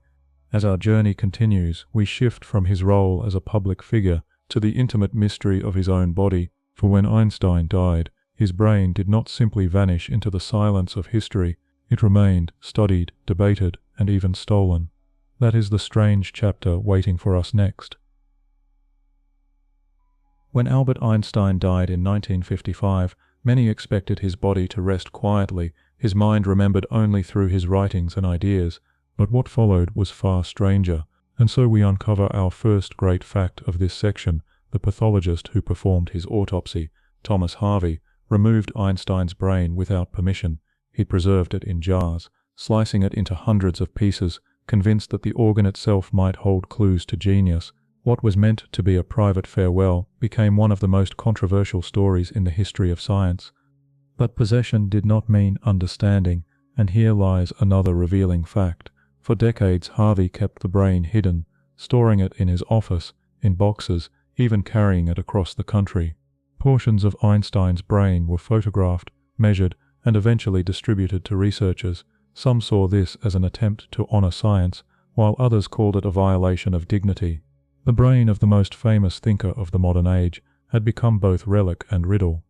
S1: As our journey continues, we shift from his role as a public figure to the intimate mystery of his own body, for when Einstein died, his brain did not simply vanish into the silence of history. It remained, studied, debated, and even stolen. That is the strange chapter waiting for us next. When Albert Einstein died in 1955, many expected his body to rest quietly, his mind remembered only through his writings and ideas. But what followed was far stranger, and so we uncover our first great fact of this section. The pathologist who performed his autopsy, Thomas Harvey, removed Einstein's brain without permission. He preserved it in jars, slicing it into hundreds of pieces, convinced that the organ itself might hold clues to genius. What was meant to be a private farewell became one of the most controversial stories in the history of science. But possession did not mean understanding, and here lies another revealing fact. For decades, Harvey kept the brain hidden, storing it in his office, in boxes, even carrying it across the country. Portions of Einstein's brain were photographed, measured, and eventually distributed to researchers. Some saw this as an attempt to honor science, while others called it a violation of dignity. The brain of the most famous thinker of the modern age had become both relic and riddle.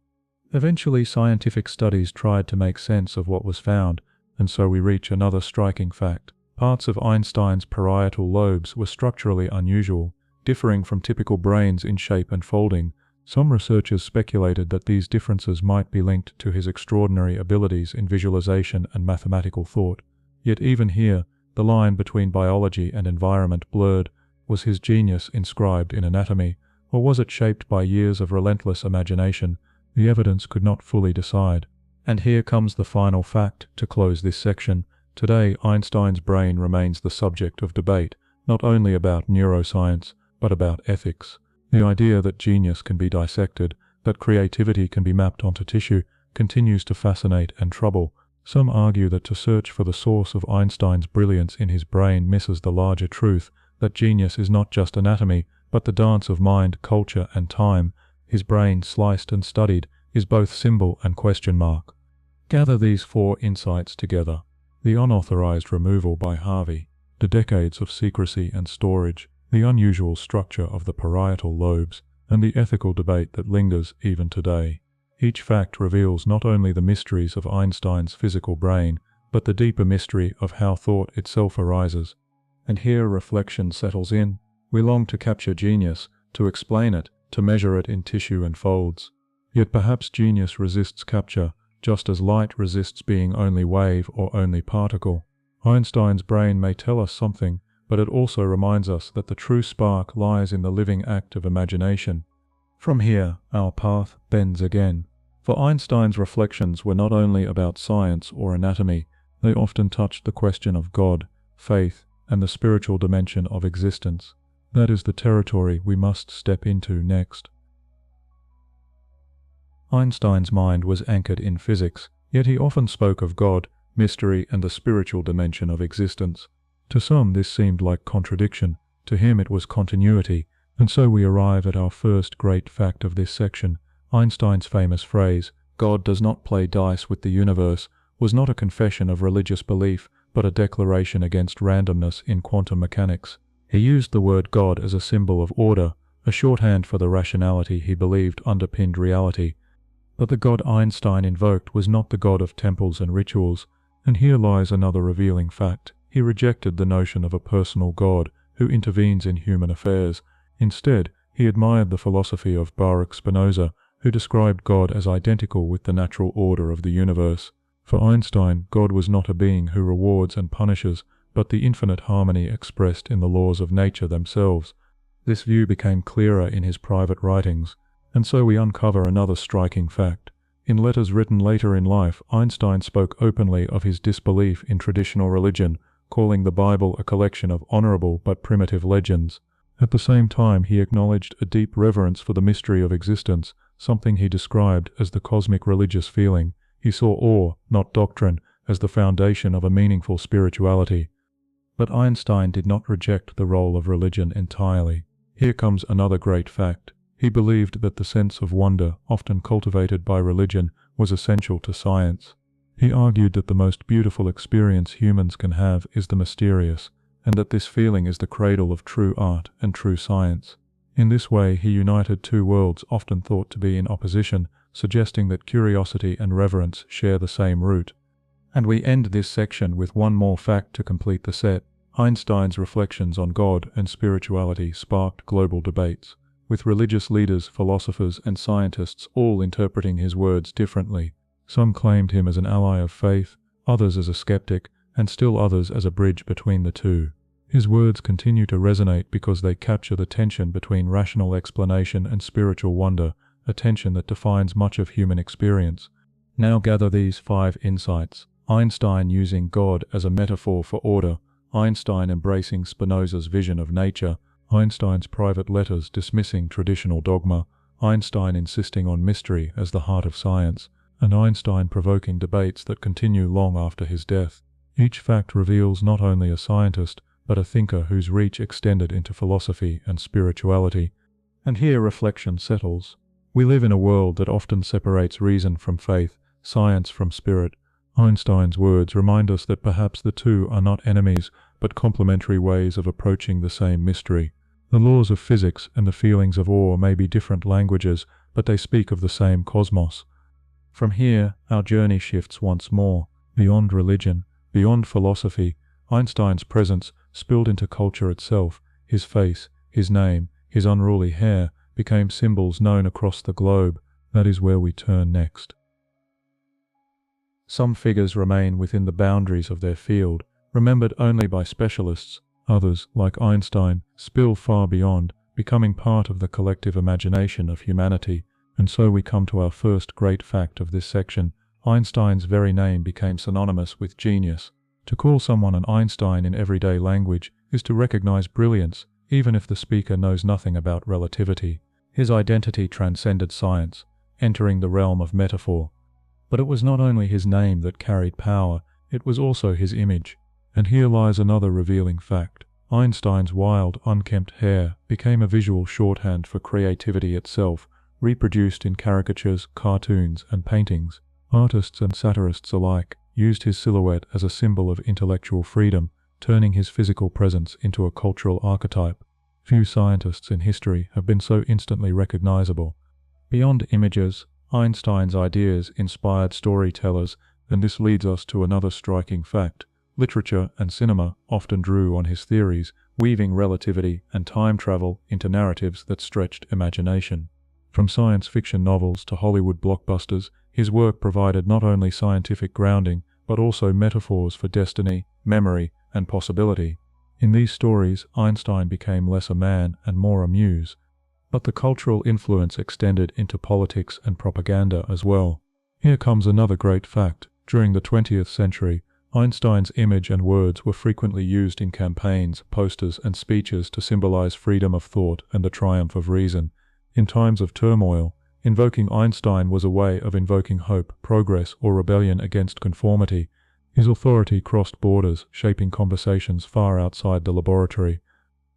S1: Eventually, scientific studies tried to make sense of what was found, and so we reach another striking fact. Parts of Einstein's parietal lobes were structurally unusual, differing from typical brains in shape and folding. Some researchers speculated that these differences might be linked to his extraordinary abilities in visualization and mathematical thought. Yet even here, the line between biology and environment blurred. Was his genius inscribed in anatomy, or was it shaped by years of relentless imagination? The evidence could not fully decide. And here comes the final fact to close this section. Today, Einstein's brain remains the subject of debate, not only about neuroscience, but about ethics. The idea that genius can be dissected, that creativity can be mapped onto tissue, continues to fascinate and trouble. Some argue that to search for the source of Einstein's brilliance in his brain misses the larger truth, that genius is not just anatomy, but the dance of mind, culture, and time. His brain, sliced and studied, is both symbol and question mark. Gather these 4 insights together: the unauthorized removal by Harvey, the decades of secrecy and storage, the unusual structure of the parietal lobes, and the ethical debate that lingers even today. Each fact reveals not only the mysteries of Einstein's physical brain, but the deeper mystery of how thought itself arises. And here reflection settles in. We long to capture genius, to explain it, to measure it in tissue and folds. Yet perhaps genius resists capture, just as light resists being only wave or only particle. Einstein's brain may tell us something, but it also reminds us that the true spark lies in the living act of imagination. From here, our path bends again. For Einstein's reflections were not only about science or anatomy, they often touched the question of God, faith, and the spiritual dimension of existence. That is the territory we must step into next. Einstein's mind was anchored in physics, yet he often spoke of God, mystery, and the spiritual dimension of existence. To some this seemed like contradiction, to him it was continuity, and so we arrive at our first great fact of this section. Einstein's famous phrase, "God does not play dice with the universe," was not a confession of religious belief, but a declaration against randomness in quantum mechanics. He used the word God as a symbol of order, a shorthand for the rationality he believed underpinned reality. But the God Einstein invoked was not the God of temples and rituals, and here lies another revealing fact. He rejected the notion of a personal God who intervenes in human affairs. Instead, he admired the philosophy of Baruch Spinoza, who described God as identical with the natural order of the universe. For Einstein, God was not a being who rewards and punishes, but the infinite harmony expressed in the laws of nature themselves. This view became clearer in his private writings, and so we uncover another striking fact. In letters written later in life, Einstein spoke openly of his disbelief in traditional religion, calling the Bible a collection of honorable but primitive legends. At the same time, he acknowledged a deep reverence for the mystery of existence, something he described as the cosmic religious feeling. He saw awe, not doctrine, as the foundation of a meaningful spirituality. But Einstein did not reject the role of religion entirely. Here comes another great fact. He believed that the sense of wonder, often cultivated by religion, was essential to science. He argued that the most beautiful experience humans can have is the mysterious, and that this feeling is the cradle of true art and true science. In this way, he united two worlds often thought to be in opposition, suggesting that curiosity and reverence share the same root. And we end this section with one more fact to complete the set. Einstein's reflections on God and spirituality sparked global debates, with religious leaders, philosophers, and scientists all interpreting his words differently. Some claimed him as an ally of faith, others as a skeptic, and still others as a bridge between the two. His words continue to resonate because they capture the tension between rational explanation and spiritual wonder, a tension that defines much of human experience. Now gather these 5 insights. Einstein using God as a metaphor for order, Einstein embracing Spinoza's vision of nature, Einstein's private letters dismissing traditional dogma, Einstein insisting on mystery as the heart of science, and Einstein provoking debates that continue long after his death. Each fact reveals not only a scientist, but a thinker whose reach extended into philosophy and spirituality. And here reflection settles. We live in a world that often separates reason from faith, science from spirit. Einstein's words remind us that perhaps the two are not enemies, but complementary ways of approaching the same mystery. The laws of physics and the feelings of awe may be different languages, but they speak of the same cosmos. From here, our journey shifts once more, beyond religion, beyond philosophy. Einstein's presence spilled into culture itself. His face, his name, his unruly hair became symbols known across the globe. That is where we turn next. Some figures remain within the boundaries of their field, remembered only by specialists. Others, like Einstein, spill far beyond, becoming part of the collective imagination of humanity. And so we come to our first great fact of this section. Einstein's very name became synonymous with genius. To call someone an Einstein in everyday language is to recognize brilliance, even if the speaker knows nothing about relativity. His identity transcended science, entering the realm of metaphor. But it was not only his name that carried power, it was also his image. And here lies another revealing fact. Einstein's wild, unkempt hair became a visual shorthand for creativity itself, reproduced in caricatures, cartoons, and paintings. Artists and satirists alike used his silhouette as a symbol of intellectual freedom, turning his physical presence into a cultural archetype. Few scientists in history have been so instantly recognizable. Beyond images, Einstein's ideas inspired storytellers, and this leads us to another striking fact. Literature and cinema often drew on his theories, weaving relativity and time travel into narratives that stretched imagination. From science fiction novels to Hollywood blockbusters, his work provided not only scientific grounding, but also metaphors for destiny, memory, and possibility. In these stories, Einstein became less a man and more a muse. But the cultural influence extended into politics and propaganda as well. Here comes another great fact. During the 20th century, Einstein's image and words were frequently used in campaigns, posters, and speeches to symbolize freedom of thought and the triumph of reason. In times of turmoil, invoking Einstein was a way of invoking hope, progress, or rebellion against conformity. His authority crossed borders, shaping conversations far outside the laboratory.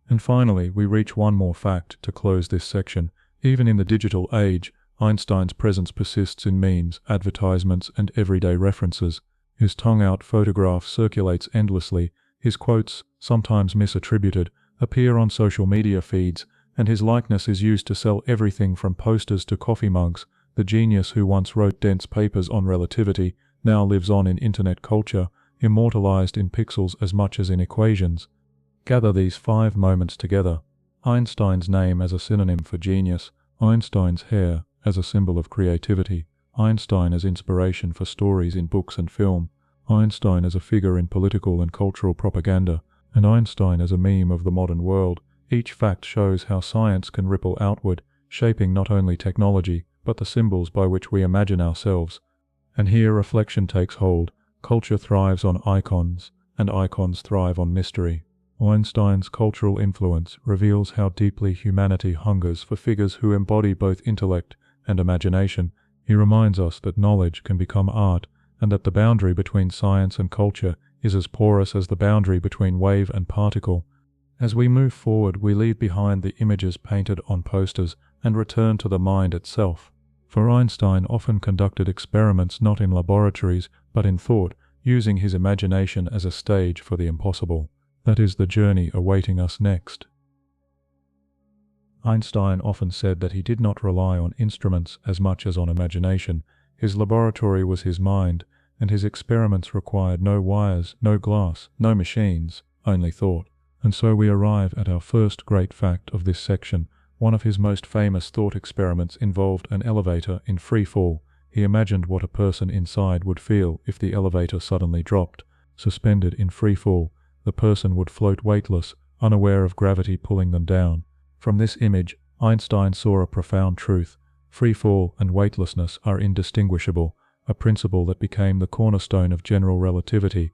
S1: And finally, we reach one more fact to close this section. Even in the digital age, Einstein's presence persists in memes, advertisements, and everyday references. His tongue-out photograph circulates endlessly. His quotes, sometimes misattributed, appear on social media feeds, and his likeness is used to sell everything from posters to coffee mugs. The genius who once wrote dense papers on relativity now lives on in internet culture, immortalized in pixels as much as in equations. Gather these 5 moments together. Einstein's name as a synonym for genius, Einstein's hair as a symbol of creativity, Einstein as inspiration for stories in books and film, Einstein as a figure in political and cultural propaganda, and Einstein as a meme of the modern world. Each fact shows how science can ripple outward, shaping not only technology, but the symbols by which we imagine ourselves. And here reflection takes hold. Culture thrives on icons, and icons thrive on mystery. Einstein's cultural influence reveals how deeply humanity hungers for figures who embody both intellect and imagination. He reminds us that knowledge can become art, and that the boundary between science and culture is as porous as the boundary between wave and particle. As we move forward, we leave behind the images painted on posters and return to the mind itself. For Einstein often conducted experiments not in laboratories, but in thought, using his imagination as a stage for the impossible. That is the journey awaiting us next. Einstein often said that he did not rely on instruments as much as on imagination. His laboratory was his mind, and his experiments required no wires, no glass, no machines, only thought. And so we arrive at our first great fact of this section. One of his most famous thought experiments involved an elevator in free fall. He imagined what a person inside would feel if the elevator suddenly dropped. Suspended in free fall, the person would float weightless, unaware of gravity pulling them down. From this image, Einstein saw a profound truth. Free fall and weightlessness are indistinguishable, a principle that became the cornerstone of general relativity.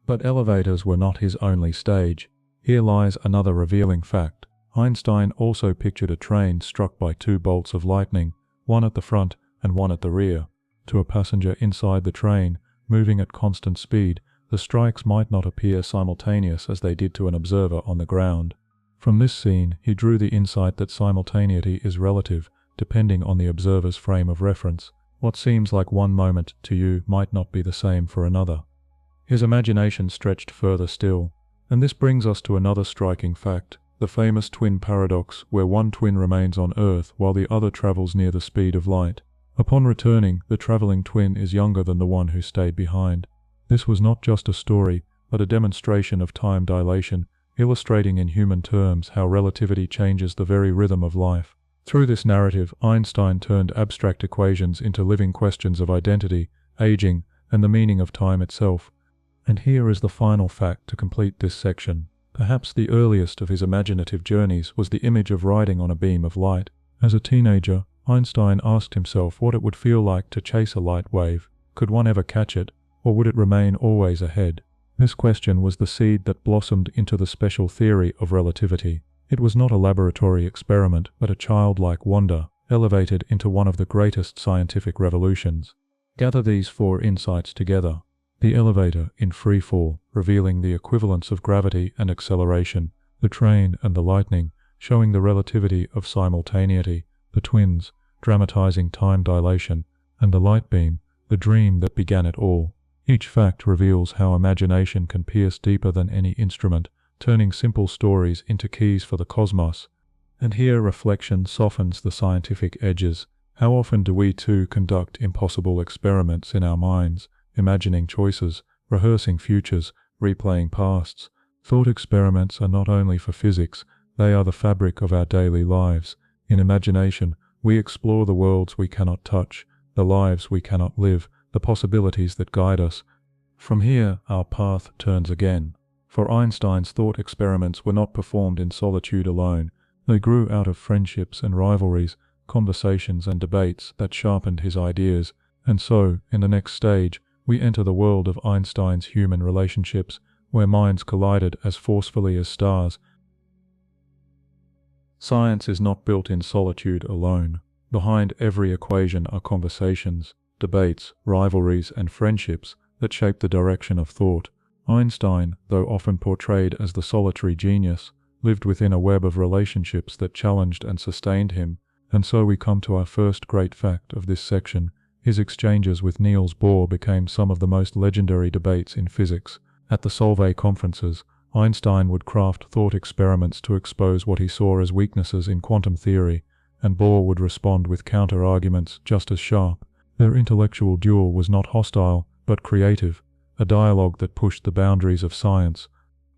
S1: But elevators were not his only stage. Here lies another revealing fact. Einstein also pictured a train struck by 2 bolts of lightning, one at the front and one at the rear. To a passenger inside the train, moving at constant speed, the strikes might not appear simultaneous as they did to an observer on the ground. From this scene, he drew the insight that simultaneity is relative, depending on the observer's frame of reference. What seems like one moment to you might not be the same for another. His imagination stretched further still, and this brings us to another striking fact, the famous twin paradox where one twin remains on Earth while the other travels near the speed of light. Upon returning, the traveling twin is younger than the one who stayed behind. This was not just a story, but a demonstration of time dilation, illustrating in human terms how relativity changes the very rhythm of life. Through this narrative, Einstein turned abstract equations into living questions of identity, aging, and the meaning of time itself. And here is the final fact to complete this section. Perhaps the earliest of his imaginative journeys was the image of riding on a beam of light. As a teenager, Einstein asked himself what it would feel like to chase a light wave. Could one ever catch it, or would it remain always ahead? This question was the seed that blossomed into the special theory of relativity. It was not a laboratory experiment, but a childlike wonder, elevated into one of the greatest scientific revolutions. Gather these four insights together. The elevator in free fall, revealing the equivalence of gravity and acceleration, the train and the lightning, showing the relativity of simultaneity, the twins, dramatizing time dilation, and the light beam, the dream that began it all. Each fact reveals how imagination can pierce deeper than any instrument, turning simple stories into keys for the cosmos. And here reflection softens the scientific edges. How often do we too conduct impossible experiments in our minds, imagining choices, rehearsing futures, replaying pasts? Thought experiments are not only for physics, they are the fabric of our daily lives. In imagination, we explore the worlds we cannot touch, the lives we cannot live, the possibilities that guide us. From here, our path turns again. For Einstein's thought experiments were not performed in solitude alone. They grew out of friendships and rivalries, conversations and debates that sharpened his ideas. And so, in the next stage, we enter the world of Einstein's human relationships, where minds collided as forcefully as stars. Science is not built in solitude alone. Behind every equation are conversations, debates, rivalries, and friendships that shape the direction of thought. Einstein, though often portrayed as the solitary genius, lived within a web of relationships that challenged and sustained him. And so we come to our first great fact of this section. His exchanges with Niels Bohr became some of the most legendary debates in physics. At the Solvay conferences, Einstein would craft thought experiments to expose what he saw as weaknesses in quantum theory, and Bohr would respond with counter-arguments just as sharp. Their intellectual duel was not hostile, but creative, a dialogue that pushed the boundaries of science.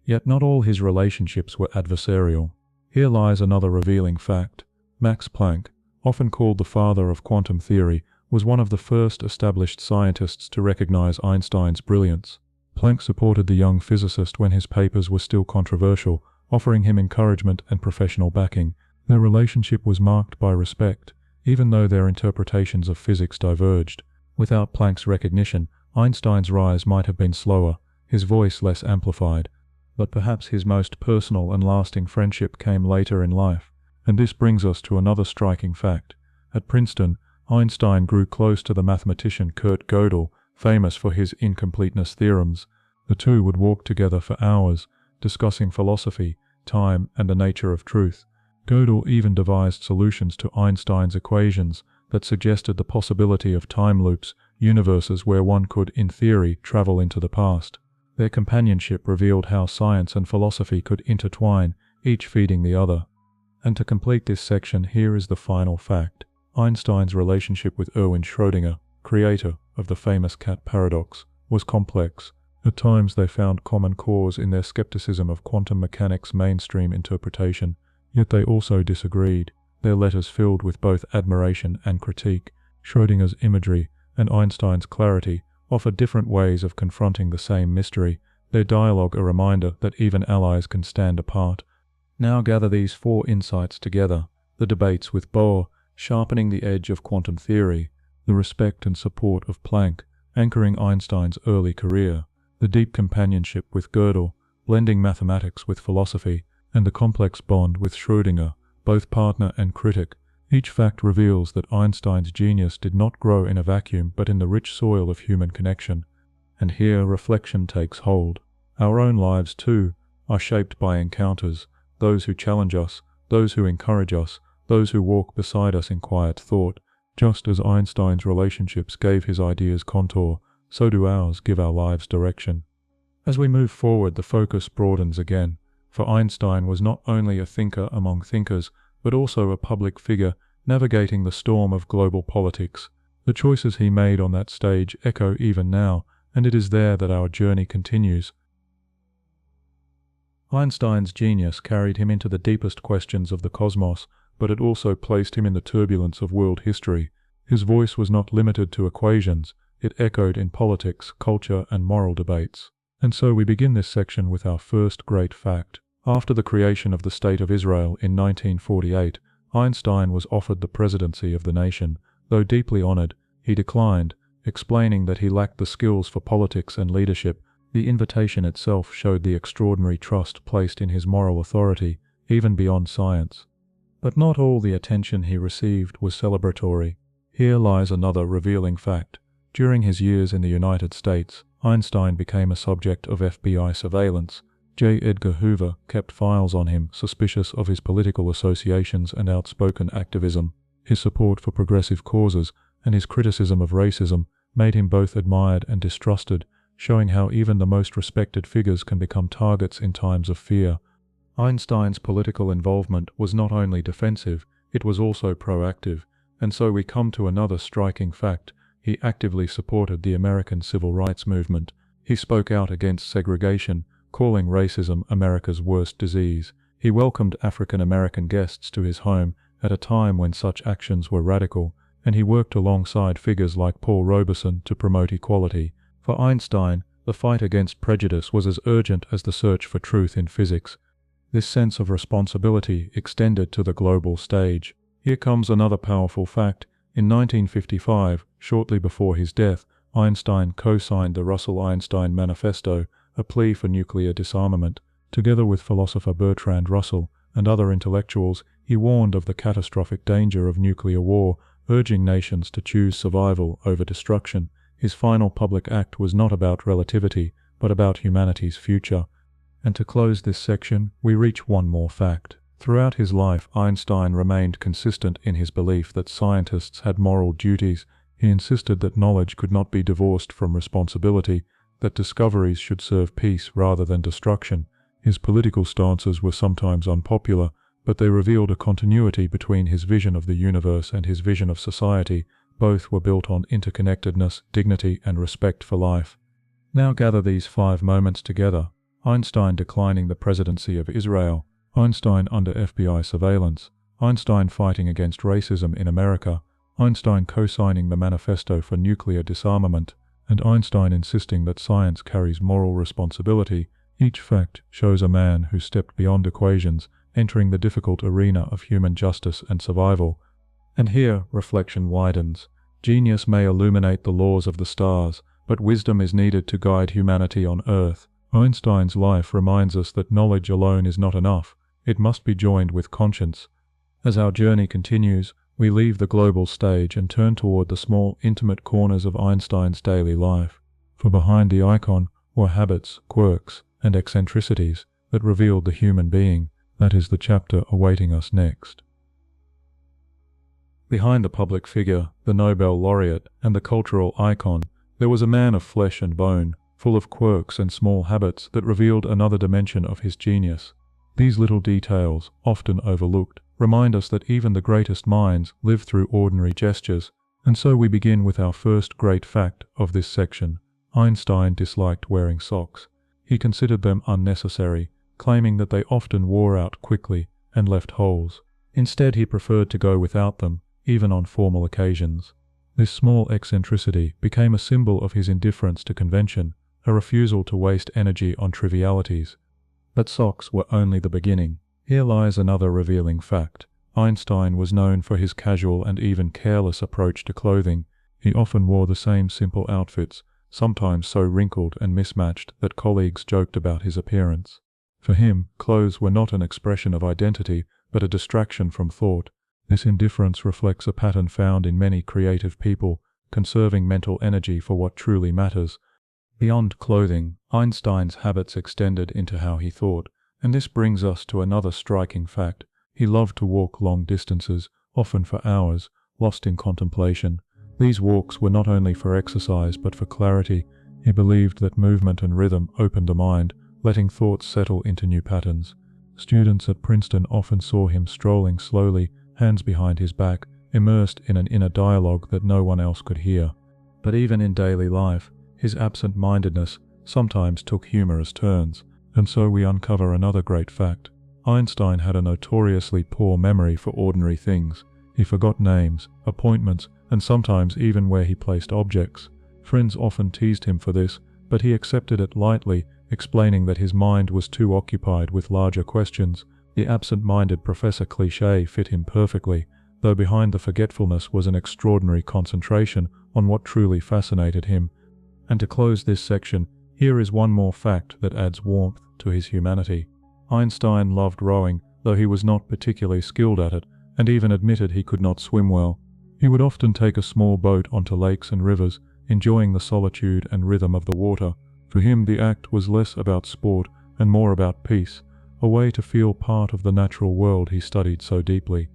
S1: Yet not all his relationships were adversarial. Here lies another revealing fact. Max Planck, often called the father of quantum theory, was one of the first established scientists to recognize Einstein's brilliance. Planck supported the young physicist when his papers were still controversial, offering him encouragement and professional backing. Their relationship was marked by respect, even though their interpretations of physics diverged. Without Planck's recognition, Einstein's rise might have been slower, his voice less amplified. But perhaps his most personal and lasting friendship came later in life. And this brings us to another striking fact. At Princeton, Einstein grew close to the mathematician Kurt Gödel, famous for his incompleteness theorems. The two would walk together for hours, discussing philosophy, time, and the nature of truth. Gödel even devised solutions to Einstein's equations that suggested the possibility of time loops, universes where one could, in theory, travel into the past. Their companionship revealed how science and philosophy could intertwine, each feeding the other. And to complete this section, here is the final fact. Einstein's relationship with Erwin Schrödinger, creator of the famous cat paradox, was complex. At times they found common cause in their skepticism of quantum mechanics' mainstream interpretation, yet they also disagreed, their letters filled with both admiration and critique. Schrödinger's imagery and Einstein's clarity offer different ways of confronting the same mystery, their dialogue a reminder that even allies can stand apart. Now gather these four insights together: the debates with Bohr, sharpening the edge of quantum theory; the respect and support of Planck, anchoring Einstein's early career; the deep companionship with Gödel, blending mathematics with philosophy; and the complex bond with Schrödinger, both partner and critic. Each fact reveals that Einstein's genius did not grow in a vacuum but in the rich soil of human connection. And here reflection takes hold. Our own lives, too, are shaped by encounters, those who challenge us, those who encourage us, those who walk beside us in quiet thought. Just as Einstein's relationships gave his ideas contour, so do ours give our lives direction. As we move forward, the focus broadens again, for Einstein was not only a thinker among thinkers, but also a public figure navigating the storm of global politics. The choices he made on that stage echo even now, and it is there that our journey continues. Einstein's genius carried him into the deepest questions of the cosmos, but it also placed him in the turbulence of world history. His voice was not limited to equations, it echoed in politics, culture, and moral debates. And so we begin this section with our first great fact. After the creation of the State of Israel in 1948, Einstein was offered the presidency of the nation. Though deeply honored, he declined, explaining that he lacked the skills for politics and leadership. The invitation itself showed the extraordinary trust placed in his moral authority, even beyond science. But not all the attention he received was celebratory. Here lies another revealing fact. During his years in the United States, Einstein became a subject of FBI surveillance. J. Edgar Hoover kept files on him, suspicious of his political associations and outspoken activism. His support for progressive causes and his criticism of racism made him both admired and distrusted, showing how even the most respected figures can become targets in times of fear. Einstein's political involvement was not only defensive, it was also proactive, and so we come to another striking fact. He actively supported the American civil rights movement. He spoke out against segregation, calling racism America's worst disease. He welcomed African American guests to his home at a time when such actions were radical, and he worked alongside figures like Paul Robeson to promote equality. For Einstein, the fight against prejudice was as urgent as the search for truth in physics. This sense of responsibility extended to the global stage. Here comes another powerful fact. In 1955, shortly before his death, Einstein co-signed the Russell-Einstein Manifesto, a plea for nuclear disarmament. Together with philosopher Bertrand Russell and other intellectuals, he warned of the catastrophic danger of nuclear war, urging nations to choose survival over destruction. His final public act was not about relativity, but about humanity's future. And to close this section, we reach one more fact. Throughout his life, Einstein remained consistent in his belief that scientists had moral duties. He insisted that knowledge could not be divorced from responsibility, that discoveries should serve peace rather than destruction. His political stances were sometimes unpopular, but they revealed a continuity between his vision of the universe and his vision of society. Both were built on interconnectedness, dignity, and respect for life. Now gather these 5 moments together. Einstein declining the presidency of Israel, Einstein under FBI surveillance, Einstein fighting against racism in America, Einstein co-signing the Manifesto for Nuclear Disarmament, and Einstein insisting that science carries moral responsibility. Each fact shows a man who stepped beyond equations, entering the difficult arena of human justice and survival. And here reflection widens. Genius may illuminate the laws of the stars, but wisdom is needed to guide humanity on Earth. Einstein's life reminds us that knowledge alone is not enough. It must be joined with conscience. As our journey continues, we leave the global stage and turn toward the small, intimate corners of Einstein's daily life. For behind the icon were habits, quirks, and eccentricities that revealed the human being. That is the chapter awaiting us next. Behind the public figure, the Nobel laureate, and the cultural icon, there was a man of flesh and bone, full of quirks and small habits that revealed another dimension of his genius. These little details, often overlooked, remind us that even the greatest minds live through ordinary gestures. And so we begin with our first great fact of this section. Einstein disliked wearing socks. He considered them unnecessary, claiming that they often wore out quickly and left holes. Instead, he preferred to go without them, even on formal occasions. This small eccentricity became a symbol of his indifference to convention, a refusal to waste energy on trivialities. But socks were only the beginning. Here lies another revealing fact. Einstein was known for his casual and even careless approach to clothing. He often wore the same simple outfits, sometimes so wrinkled and mismatched that colleagues joked about his appearance. For him, clothes were not an expression of identity, but a distraction from thought. This indifference reflects a pattern found in many creative people, conserving mental energy for what truly matters. Beyond clothing, Einstein's habits extended into how he thought, and this brings us to another striking fact. He loved to walk long distances, often for hours. lost in contemplation. These walks were not only for exercise but for clarity. He believed that movement and rhythm opened the mind, letting thoughts settle into new patterns. Students at Princeton often saw him strolling slowly, hands behind his back, immersed in an inner dialogue that no one else could hear. But even in daily life, his absent-mindedness sometimes took humorous turns, and so we uncover another great fact. Einstein had a notoriously poor memory for ordinary things. He forgot names, appointments, and sometimes even where he placed objects. Friends often teased him for this, but he accepted it lightly, explaining that his mind was too occupied with larger questions. The absent-minded professor cliché fit him perfectly, though behind the forgetfulness was an extraordinary concentration on what truly fascinated him. And to close this section, here is one more fact that adds warmth to his humanity. Einstein loved rowing, though he was not particularly skilled at it, and even admitted he could not swim well. He would often take a small boat onto lakes and rivers, enjoying the solitude and rhythm of the water. For him, the act was less about sport and more about peace, a way to feel part of the natural world he studied so deeply.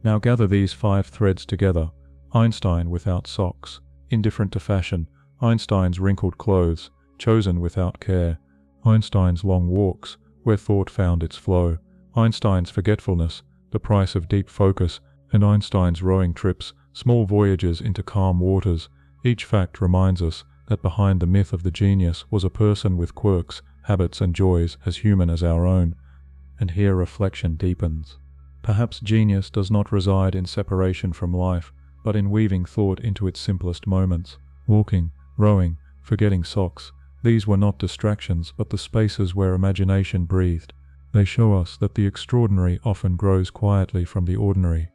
S1: Now gather these 5 threads together. Einstein without socks, indifferent to fashion, Einstein's wrinkled clothes, chosen without care, Einstein's long walks, where thought found its flow, Einstein's forgetfulness, the price of deep focus, and Einstein's rowing trips, small voyages into calm waters. Each fact reminds us that behind the myth of the genius was a person with quirks, habits and joys as human as our own. And here reflection deepens. Perhaps genius does not reside in separation from life, but in weaving thought into its simplest moments. Walking, rowing, forgetting socks, these were not distractions but the spaces where imagination breathed. They show us that the extraordinary often grows quietly from the ordinary.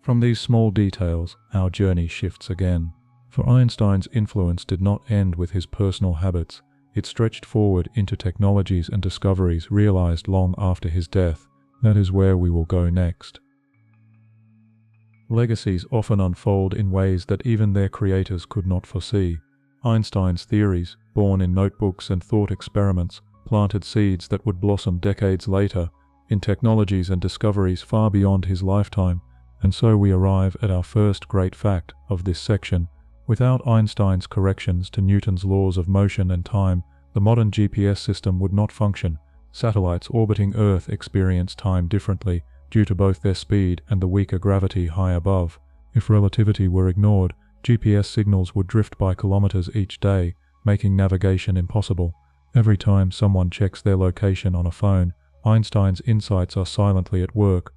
S1: From these small details, our journey shifts again. For Einstein's influence did not end with his personal habits. It stretched forward into technologies and discoveries realized long after his death. That is where we will go next. Legacies often unfold in ways that even their creators could not foresee. Einstein's theories, born in notebooks and thought experiments, planted seeds that would blossom decades later in technologies and discoveries far beyond his lifetime. And so we arrive at our first great fact of this section. Without Einstein's corrections to Newton's laws of motion and time, the modern GPS system would not function. Satellites orbiting Earth experience time differently due to both their speed and the weaker gravity high above. If relativity were ignored, GPS signals would drift by kilometers each day, making navigation impossible. Every time someone checks their location on a phone, Einstein's insights are silently at work.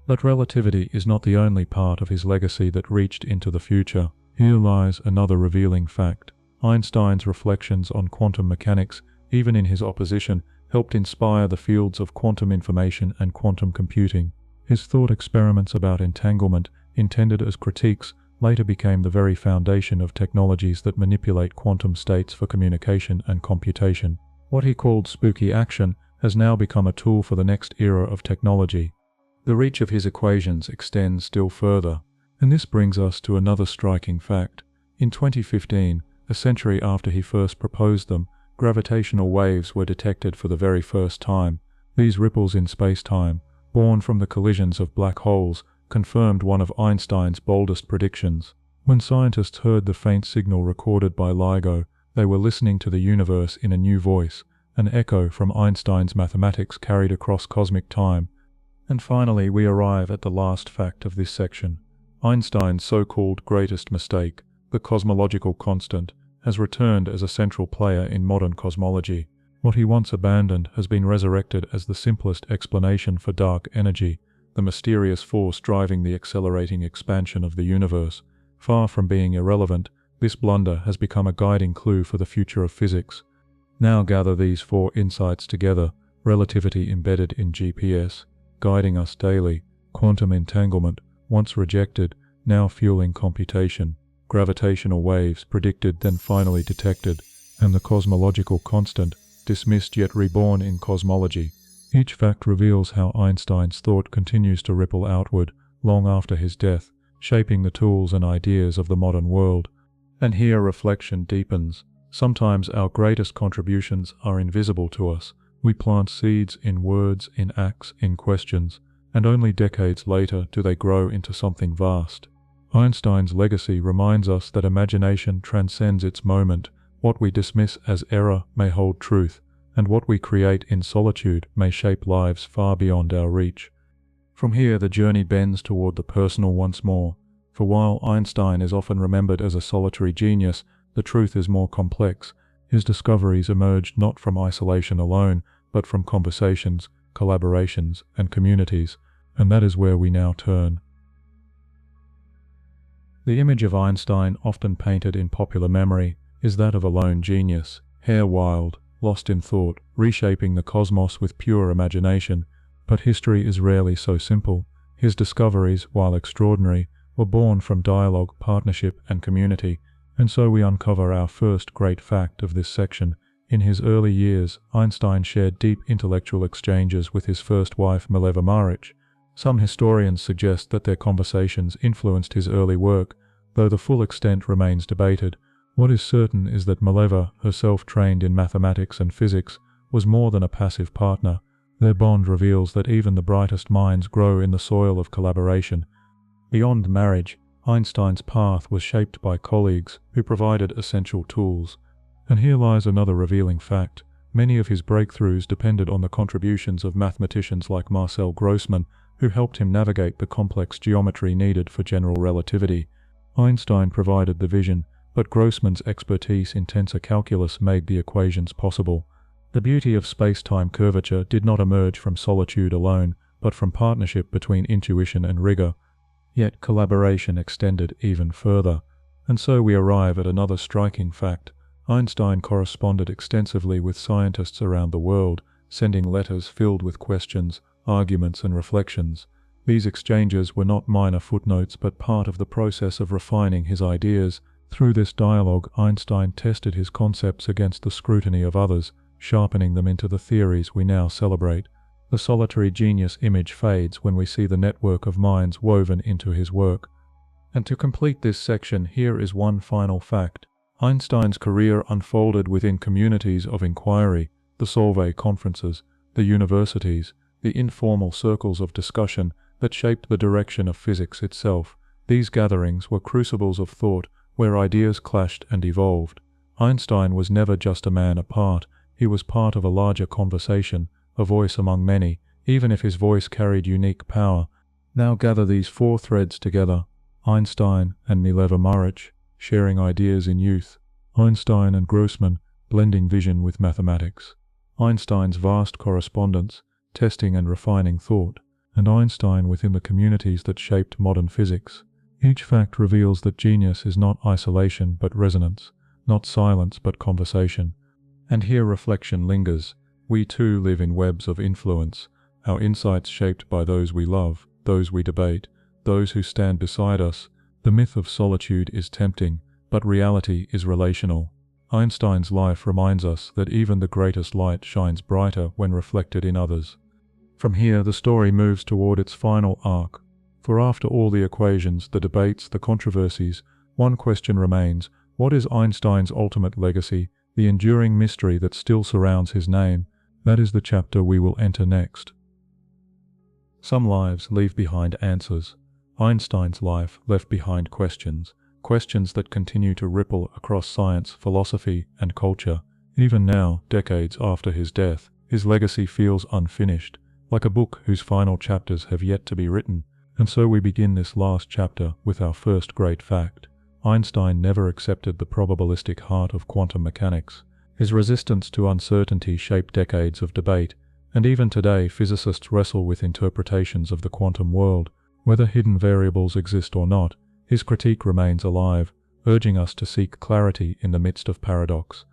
S1: But relativity is not the only part of his legacy that reached into the future. Here lies another revealing fact. Einstein's reflections on quantum mechanics, even in his opposition, helped inspire the fields of quantum information and quantum computing. His thought experiments about entanglement, intended as critiques, later became the very foundation of technologies that manipulate quantum states for communication and computation. What he called spooky action has now become a tool for the next era of technology. The reach of his equations extends still further, and this brings us to another striking fact. In 2015, a century after he first proposed them, gravitational waves were detected for the very first time. These ripples in space-time, born from the collisions of black holes, confirmed one of Einstein's boldest predictions. When scientists heard the faint signal recorded by LIGO, they were listening to the universe in a new voice, an echo from Einstein's mathematics carried across cosmic time. And finally, we arrive at the last fact of this section. Einstein's so-called greatest mistake, the cosmological constant, has returned as a central player in modern cosmology. What he once abandoned has been resurrected as the simplest explanation for dark energy, the mysterious force driving the accelerating expansion of the universe. Far from being irrelevant, this blunder has become a guiding clue for the future of physics. Now gather these 4 insights together: relativity embedded in GPS, guiding us daily; quantum entanglement, once rejected, now fueling computation; gravitational waves predicted then finally detected; and the cosmological constant, dismissed yet reborn in cosmology. Each fact reveals how Einstein's thought continues to ripple outward, long after his death, shaping the tools and ideas of the modern world. And here reflection deepens. Sometimes our greatest contributions are invisible to us. We plant seeds in words, in acts, in questions, and only decades later do they grow into something vast. Einstein's legacy reminds us that imagination transcends its moment. What we dismiss as error may hold truth, and what we create in solitude may shape lives far beyond our reach. From here, the journey bends toward the personal once more, for while Einstein is often remembered as a solitary genius, the truth is more complex. His discoveries emerged not from isolation alone, but from conversations, collaborations, and communities, and that is where we now turn. The image of Einstein, often painted in popular memory, is that of a lone genius, hair wild, lost in thought, reshaping the cosmos with pure imagination. But history is rarely so simple. His discoveries, while extraordinary, were born from dialogue, partnership, and community, and so we uncover our first great fact of this section. In his early years, Einstein shared deep intellectual exchanges with his first wife, Mileva Maric. Some historians suggest that their conversations influenced his early work, though the full extent remains debated. What is certain is that Mileva, herself trained in mathematics and physics, was more than a passive partner. Their bond reveals that even the brightest minds grow in the soil of collaboration. Beyond marriage, Einstein's path was shaped by colleagues who provided essential tools. And here lies another revealing fact. Many of his breakthroughs depended on the contributions of mathematicians like Marcel Grossmann, who helped him navigate the complex geometry needed for general relativity. Einstein provided the vision, but Grossmann's expertise in tensor calculus made the equations possible. The beauty of space-time curvature did not emerge from solitude alone, but from partnership between intuition and rigor. Yet collaboration extended even further. And so we arrive at another striking fact. Einstein corresponded extensively with scientists around the world, sending letters filled with questions, arguments, and reflections. These exchanges were not minor footnotes, but part of the process of refining his ideas. Through this dialogue, Einstein tested his concepts against the scrutiny of others, sharpening them into the theories we now celebrate. The solitary genius image fades when we see the network of minds woven into his work. And to complete this section, here is one final fact. Einstein's career unfolded within communities of inquiry, the Solvay conferences, the universities, the informal circles of discussion that shaped the direction of physics itself. These gatherings were crucibles of thought where ideas clashed and evolved. Einstein was never just a man apart. He was part of a larger conversation, a voice among many, even if his voice carried unique power. Now gather these four threads together: Einstein and Mileva Maric, sharing ideas in youth; Einstein and Grossmann, blending vision with mathematics; Einstein's vast correspondence, testing and refining thought; and Einstein within the communities that shaped modern physics. Each fact reveals that genius is not isolation but resonance, not silence but conversation. And here reflection lingers. We too live in webs of influence, our insights shaped by those we love, those we debate, those who stand beside us. The myth of solitude is tempting, but reality is relational. Einstein's life reminds us that even the greatest light shines brighter when reflected in others. From here, the story moves toward its final arc. For after all the equations, the debates, the controversies, one question remains: what is Einstein's ultimate legacy, the enduring mystery that still surrounds his name? That is the chapter we will enter next. Some lives leave behind answers. Einstein's life left behind questions, questions that continue to ripple across science, philosophy, and culture. Even now, decades after his death, his legacy feels unfinished, like a book whose final chapters have yet to be written. And so we begin this last chapter with our first great fact. Einstein never accepted the probabilistic heart of quantum mechanics. His resistance to uncertainty shaped decades of debate, and even today physicists wrestle with interpretations of the quantum world. Whether hidden variables exist or not, his critique remains alive, urging us to seek clarity in the midst of paradox.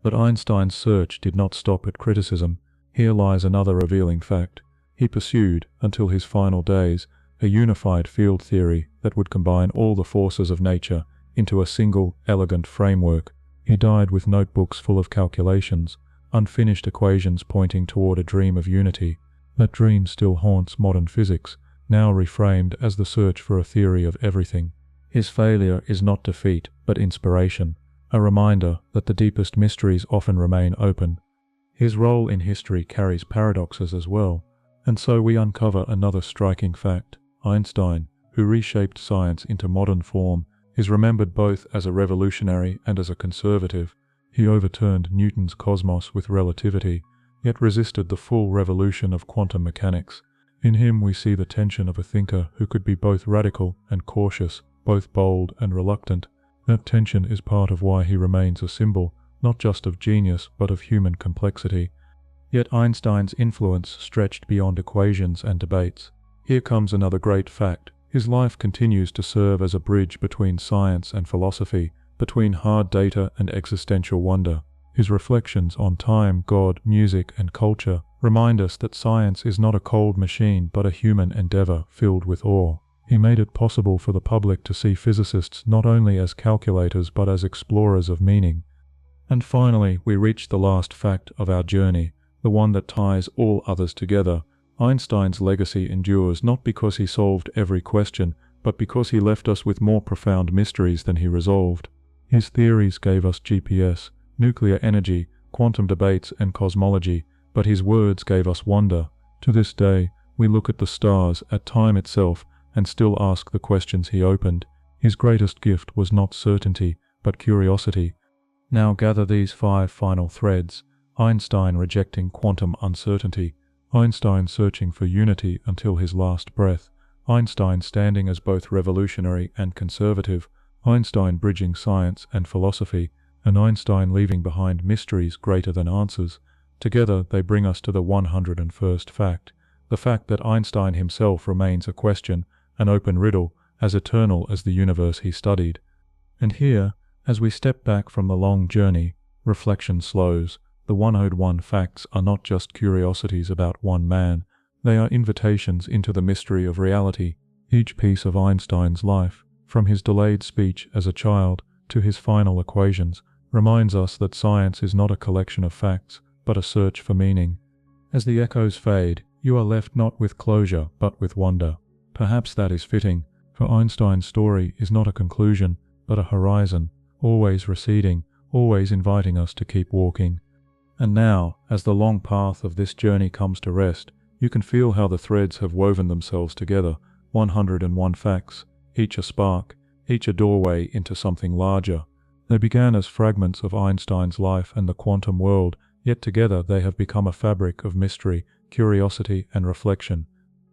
S1: But Einstein's search did not stop at criticism. Here lies another revealing fact. He pursued, until his final days, a unified field theory that would combine all the forces of nature into a single, elegant framework. He died with notebooks full of calculations, unfinished equations pointing toward a dream of unity. That dream still haunts modern physics, now reframed as the search for a theory of everything. His failure is not defeat, but inspiration, a reminder that the deepest mysteries often remain open. His role in history carries paradoxes as well, and so we uncover another striking fact. Einstein, who reshaped science into modern form, is remembered both as a revolutionary and as a conservative. He overturned Newton's cosmos with relativity, yet resisted the full revolution of quantum mechanics. In him we see the tension of a thinker who could be both radical and cautious, both bold and reluctant. That tension is part of why he remains a symbol, not just of genius, but of human complexity. Yet Einstein's influence stretched beyond equations and debates. Here comes another great fact. His life continues to serve as a bridge between science and philosophy, between hard data and existential wonder. His reflections on time, God, music, and culture remind us that science is not a cold machine but a human endeavor filled with awe. He made it possible for the public to see physicists not only as calculators but as explorers of meaning. And finally, we reach the last fact of our journey, the one that ties all others together. Einstein's legacy endures not because he solved every question, but because he left us with more profound mysteries than he resolved. His theories gave us GPS, nuclear energy, quantum debates, and cosmology, but his words gave us wonder. To this day, we look at the stars, at time itself, and still ask the questions he opened. His greatest gift was not certainty, but curiosity. Now gather these 5 final threads: Einstein rejecting quantum uncertainty, Einstein searching for unity until his last breath, Einstein standing as both revolutionary and conservative, Einstein bridging science and philosophy, and Einstein leaving behind mysteries greater than answers. Together they bring us to the 101st fact, the fact that Einstein himself remains a question, an open riddle, as eternal as the universe he studied. And here, as we step back from the long journey, reflection slows. The 101 facts are not just curiosities about one man, they are invitations into the mystery of reality. Each piece of Einstein's life, from his delayed speech as a child to his final equations, reminds us that science is not a collection of facts, but a search for meaning. As the echoes fade, you are left not with closure, but with wonder. Perhaps that is fitting, for Einstein's story is not a conclusion, but a horizon, always receding, always inviting us to keep walking. And now, as the long path of this journey comes to rest, you can feel how the threads have woven themselves together, 101 facts, each a spark, each a doorway into something larger. They began as fragments of Einstein's life and the quantum world, yet together they have become a fabric of mystery, curiosity, and reflection.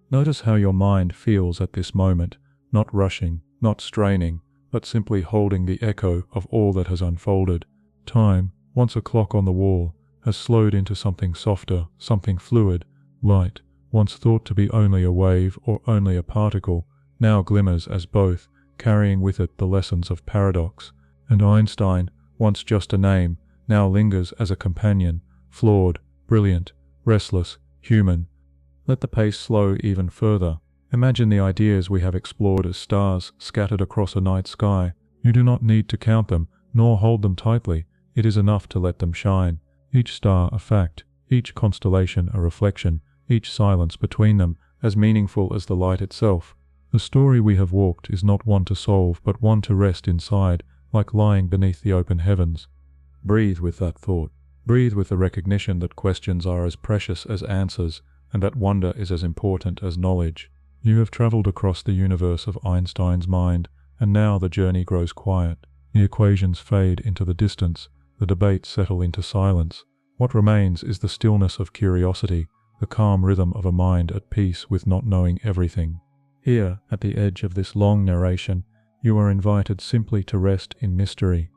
S1: Notice how your mind feels at this moment, not rushing, not straining, but simply holding the echo of all that has unfolded. Time, once a clock on the wall, has slowed into something softer, something fluid. Light, once thought to be only a wave or only a particle, now glimmers as both, carrying with it the lessons of paradox. And Einstein, once just a name, now lingers as a companion, flawed, brilliant, restless, human. Let the pace slow even further. Imagine the ideas we have explored as stars scattered across a night sky. You do not need to count them, nor hold them tightly. It is enough to let them shine. Each star a fact, each constellation a reflection, each silence between them as meaningful as the light itself. The story we have walked is not one to solve, but one to rest inside, like lying beneath the open heavens. Breathe with that thought. Breathe with the recognition that questions are as precious as answers, and that wonder is as important as knowledge. You have traveled across the universe of Einstein's mind, and now the journey grows quiet. The equations fade into the distance, the debates settle into silence. What remains is the stillness of curiosity, the calm rhythm of a mind at peace with not knowing everything. Here, at the edge of this long narration, you are invited simply to rest in mystery.